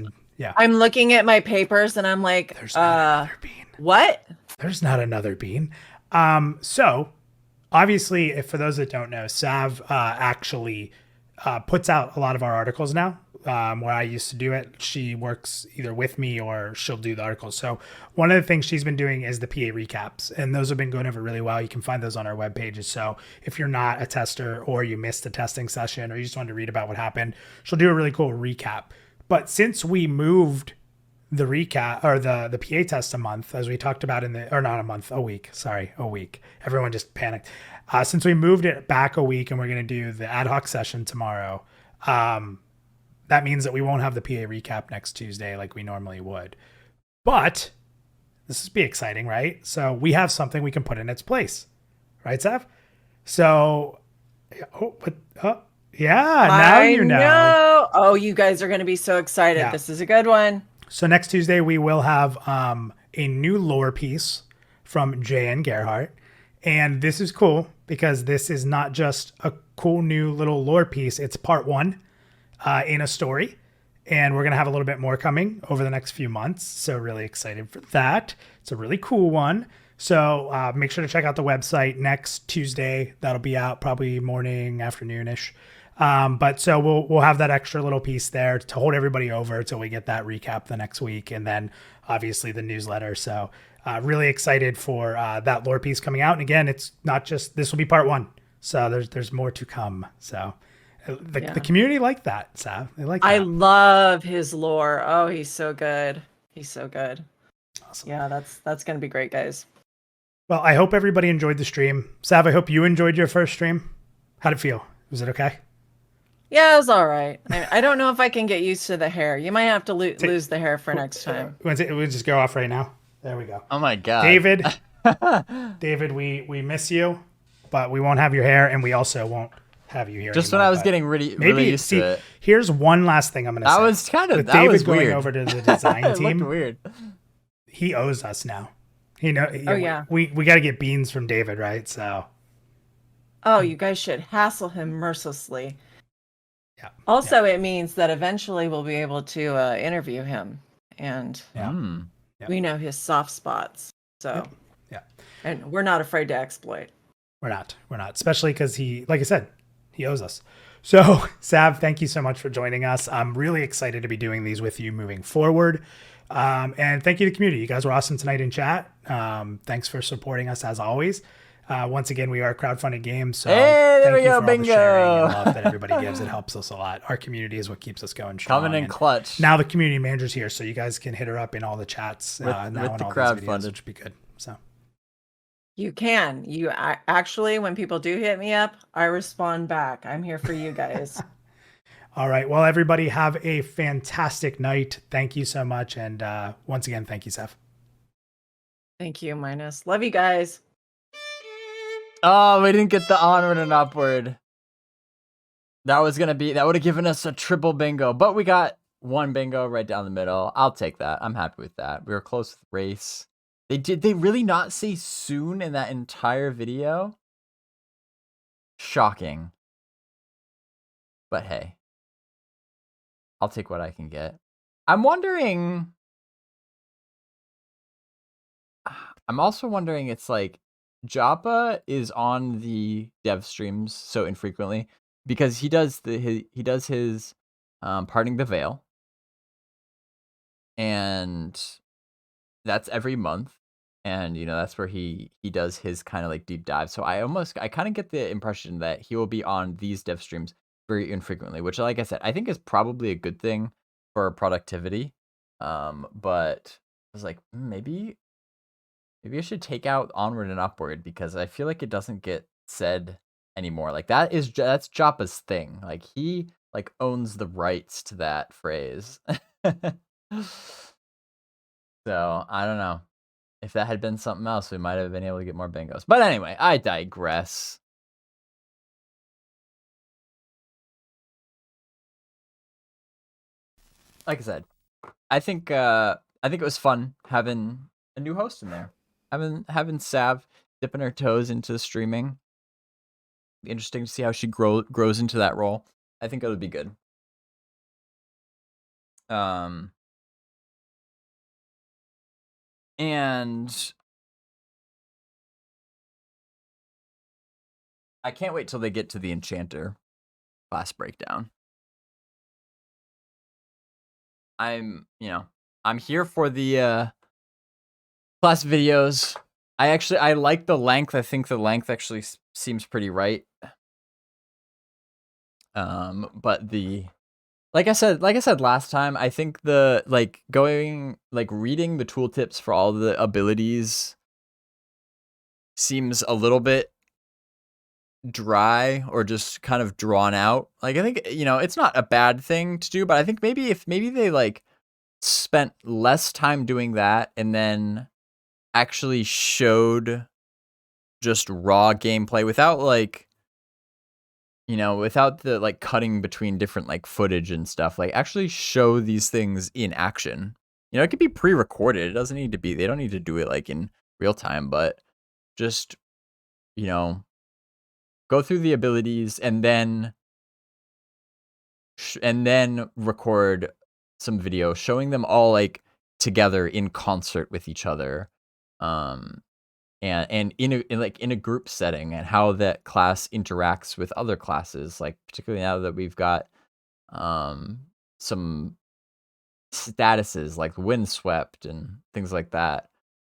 Speaker 3: I'm looking at my papers and I'm like,
Speaker 2: there's not another bean.
Speaker 3: What?
Speaker 2: There's not another bean. So obviously, if for those that don't know, Sav actually puts out a lot of our articles now. Where I used to do it, she works either with me or she'll do the articles. So one of the things she's been doing is the PA recaps, and those have been going over really well. You can find those on our web pages. So if you're not a tester or you missed a testing session or you just wanted to read about what happened, she'll do a really cool recap. But since we moved the recap or the PA test a month, as we talked about a week. Everyone just panicked. Since we moved it back a week and we're going to do the ad hoc session tomorrow, that means that we won't have the PA recap next Tuesday like we normally would. But this will be exciting, right? So we have something we can put in its place. Right, Sav? So, now you know.
Speaker 3: Oh, you guys are going to be so excited. Yeah. This is a good one.
Speaker 2: So next Tuesday, we will have a new lore piece from J.N. Gerhardt. And this is cool because this is not just a cool new little lore piece. It's part 1. In a story, and we're going to have a little bit more coming over the next few months. So really excited for that. It's a really cool one. So make sure to check out the website next Tuesday. That'll be out probably morning, afternoon-ish. But so we'll have that extra little piece there to hold everybody over till we get that recap the next week. And then obviously the newsletter. So really excited for that lore piece coming out. And again, it's not just, this will be part 1. So there's more to come. So the community like that, Sav. They like that.
Speaker 3: I love his lore. Oh, he's so good. He's so good.
Speaker 2: Awesome.
Speaker 3: Yeah, that's going to be great, guys.
Speaker 2: Well, I hope everybody enjoyed the stream. Sav, I hope you enjoyed your first stream. How'd it feel? Was it okay?
Speaker 3: Yeah, it was all right. I don't know if I can get used to the hair. You might have to lose the hair for next time.
Speaker 2: We'll just go off right now. There we go.
Speaker 1: Oh my God.
Speaker 2: David, we miss you, but we won't have your hair, and we also won't have you here
Speaker 1: just
Speaker 2: anymore,
Speaker 1: when I was getting really used to it.
Speaker 2: Here's one last thing I'm going to say.
Speaker 1: That was kind of,
Speaker 2: with
Speaker 1: that
Speaker 2: David
Speaker 1: was
Speaker 2: going
Speaker 1: weird.
Speaker 2: over to the design team.
Speaker 1: Looked weird.
Speaker 2: He owes us now. We got to get beans from David, right? So.
Speaker 3: Oh, you guys should hassle him mercilessly. Yeah. Also, it means that eventually we'll be able to interview him, and we know his soft spots. So,
Speaker 2: Yeah.
Speaker 3: and we're not afraid to exploit.
Speaker 2: We're not, especially because he, like I said, he owes us. So Sav, thank you so much for joining us. I'm really excited to be doing these with you moving forward. And thank you to the community. You guys were awesome tonight in chat. Thanks for supporting us as always. Once again, we are a crowdfunded game, so
Speaker 1: hey,
Speaker 2: thank you
Speaker 1: go,
Speaker 2: for all
Speaker 1: bingo.
Speaker 2: the sharing and love that everybody gives. It helps us a lot. Our community is what keeps us going strong.
Speaker 1: Coming in
Speaker 2: and
Speaker 1: clutch.
Speaker 2: now the community manager's here, so you guys can hit her up in all the chats
Speaker 1: with
Speaker 2: now
Speaker 1: the
Speaker 2: and all
Speaker 1: crowdfunded,
Speaker 2: these videos, which would be good. So
Speaker 3: you can. You actually, when people do hit me up, I respond back. I'm here for you guys.
Speaker 2: All right. Well, everybody have a fantastic night. Thank you so much. And once again, thank you, Seth.
Speaker 3: Thank you, Minus. Love you guys.
Speaker 1: Oh, we didn't get the onward and upward. That would have given us a triple bingo, but we got one bingo right down the middle. I'll take that. I'm happy with that. We were close with race. They really not say soon in that entire video? Shocking. But hey, I'll take what I can get. I'm also wondering, it's like, Joppa is on the dev streams so infrequently because he does his Parting the Veil, and that's every month, and that's where he does his kind of like deep dive. So I kind of get the impression that he will be on these dev streams very infrequently, which, like I said, I think is probably a good thing for productivity. But I was like, maybe I should take out onward and upward, because I feel like it doesn't get said anymore. Like that's Joppa's thing. Like he owns the rights to that phrase. So I don't know. If that had been something else, we might have been able to get more bingos. But anyway, I digress. Like I said, I think it was fun having a new host in there. Having Sav dipping her toes into streaming. Be interesting to see how she grows into that role. I think it'll be good. And I can't wait till they get to the Enchanter class breakdown. I'm here for the class videos. I like the length. I think the length actually seems pretty right. But like I said last time, I think the reading the tooltips for all the abilities seems a little bit dry or just kind of drawn out. Like I think it's not a bad thing to do, but I think maybe they spent less time doing that and then actually showed just raw gameplay without without the cutting between different footage and stuff. Actually show these things in action. It could be pre-recorded. It doesn't need to be. They don't need to do it in real time, but just go through the abilities and then record some video showing them all together in concert with each other, and in a group setting, and how that class interacts with other classes, particularly now that we've got some statuses like windswept and things like that.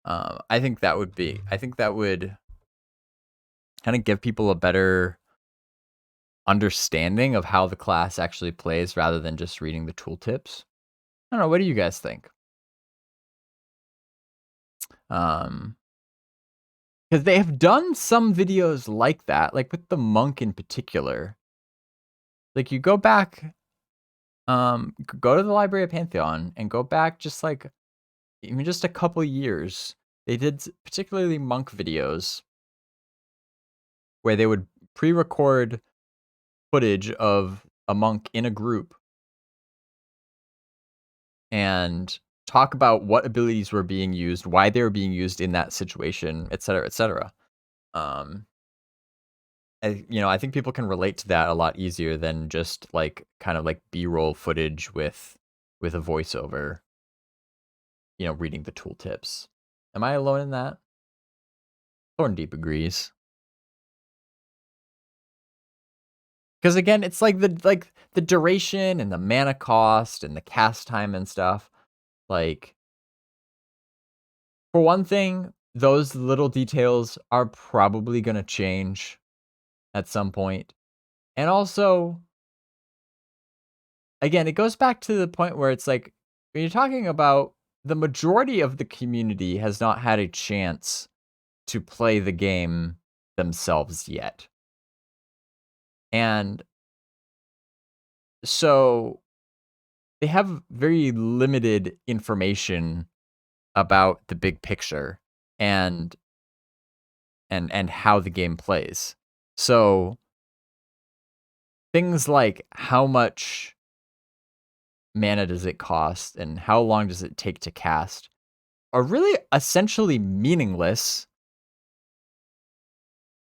Speaker 1: I think that would kind of give people a better understanding of how the class actually plays rather than just reading the tooltips. I don't know. What do you guys think? Because they have done some videos like that, with the monk in particular. You go back, go to the Library of Pantheon and go back just even just a couple years. They did particularly monk videos where they would pre-record footage of a monk in a group and talk about what abilities were being used, why they were being used in that situation, etc., etc. I think people can relate to that a lot easier than just kind of B-roll footage with a voiceover, reading the tooltips. Am I alone in that? Thorn Deep agrees. Because again, it's like the duration and the mana cost and the cast time and stuff. Like, for one thing, those little details are probably going to change at some point. And also, again, it goes back to the point where it's like, when you're talking about the majority of the community has not had a chance to play the game themselves yet. And so they have very limited information about the big picture and how the game plays. So things like how much mana does it cost and how long does it take to cast are really essentially meaningless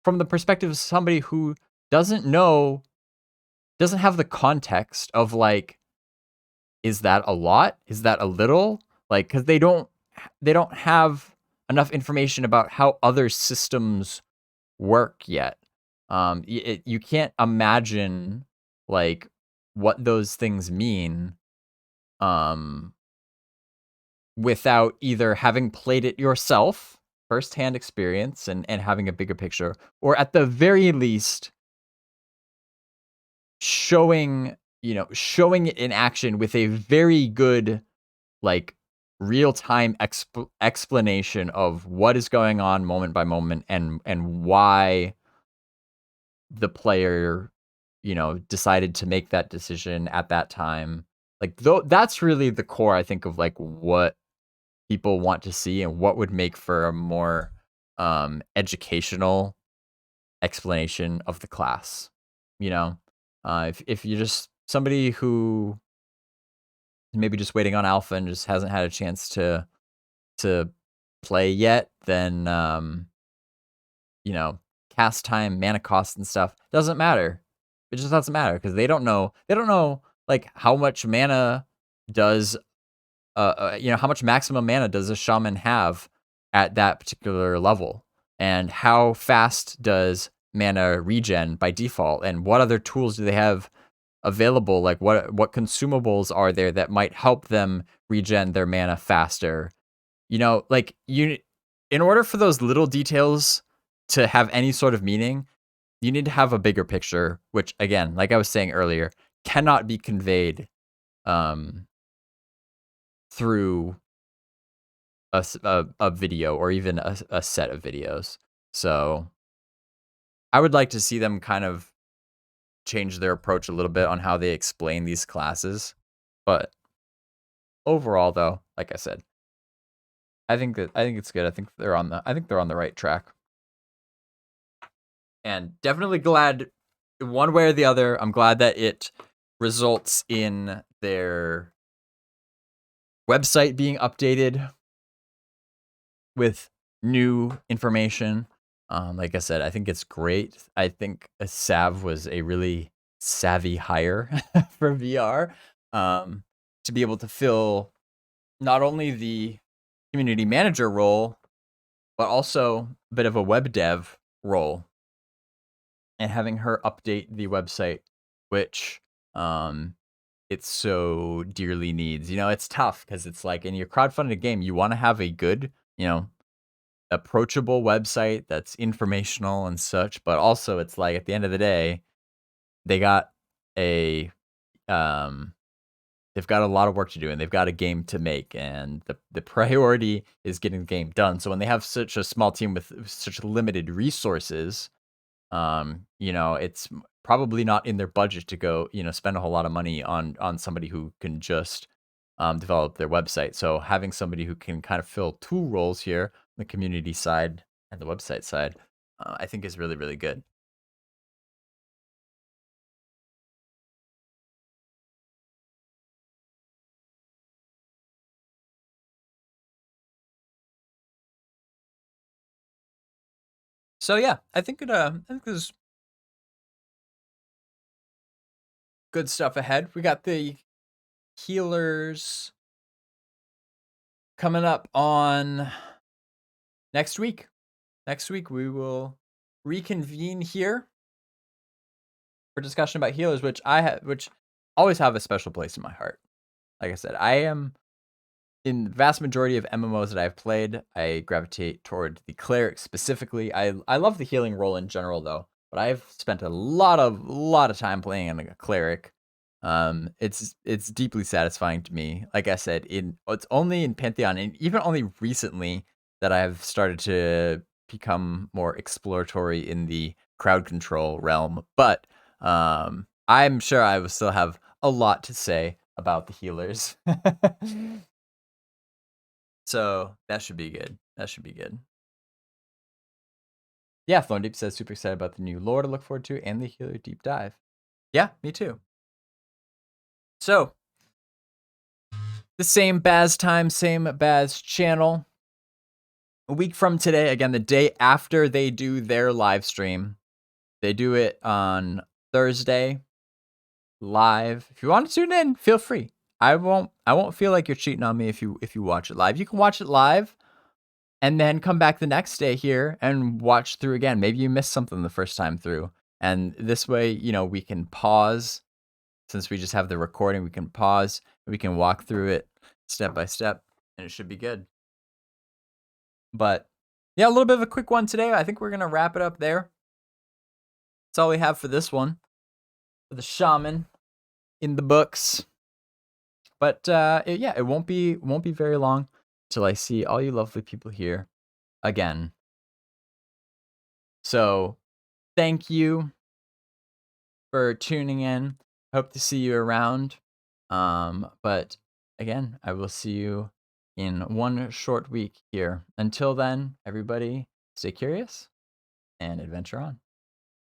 Speaker 1: from the perspective of somebody who doesn't have the context of like, is that a lot? Is that a little? Like, because they don't have enough information about how other systems work yet. You can't imagine like what those things mean without either having played it yourself, firsthand experience, and having a bigger picture, or at the very least showing it in action with a very good, like, real-time explanation of what is going on moment by moment and why the player, decided to make that decision at that time. Like, that's really the core, I think, of like what people want to see and what would make for a more educational explanation of the class. If you're just somebody who is maybe just waiting on alpha and just hasn't had a chance to play yet, then cast time, mana cost, and stuff doesn't matter. It just doesn't matter because they don't know like how much mana does how much maximum mana does a shaman have at that particular level, and how fast does mana regen by default, and what other tools do they have available? Like what consumables are there that might help them regen their mana faster? Like in order for those little details to have any sort of meaning, you need to have a bigger picture, which again, like I was saying earlier, cannot be conveyed through a video or even a set of videos. So I would like to see them kind of change their approach a little bit on how they explain these classes. But overall, though, like I said, I think it's good. I think they're on the right track. And definitely glad, one way or the other, I'm glad that it results in their website being updated with new information. Like I said, I think it's great. I think Sav was a really savvy hire for VR, to be able to fill not only the community manager role, but also a bit of a web dev role, and having her update the website, which it so dearly needs. It's tough because it's like in your crowdfunded game, you want to have a good, approachable website that's informational and such, but also it's like at the end of the day, they got a they've got a lot of work to do, and they've got a game to make, and the priority is getting the game done. So when they have such a small team with such limited resources, it's probably not in their budget to go, spend a whole lot of money on somebody who can just develop their website. So having somebody who can kind of fill two roles here, the community side and the website side, I think is really, really good. So yeah, I think there's good stuff ahead. We got the healers coming up on next week we will reconvene here for discussion about healers, which always have a special place in my heart. Like I said, I am in the vast majority of MMOs that I've played, I gravitate toward the cleric specifically. I love the healing role in general though, but I've spent a lot of time playing in a cleric. It's deeply satisfying to me. Like I said, it's only in Pantheon and even only recently that I've started to become more exploratory in the crowd control realm. But I'm sure I will still have a lot to say about the healers. So that should be good. That should be good. Yeah, Flown Deep says super excited about the new lore to look forward to and the healer deep dive. Yeah, me too. So the same Baz time, same Baz channel. A week from today, again, the day after they do their live stream. They do it on Thursday live. If you want to tune in, feel free. I won't feel like you're cheating on me if you watch it live. You can watch it live and then come back the next day here and watch through again. Maybe you missed something the first time through. And this way, you know, we can pause. Since we just have the recording, we can pause. We can walk through it step by step, and it should be good. But yeah, a little bit of a quick one today. I think we're going to wrap it up there. That's all we have for this one. For the Shaman in the books. But it won't be very long till I see all you lovely people here again. So thank you for tuning in. Hope to see you around. But again, I will see you in one short week here. Until then, everybody, stay curious and adventure on.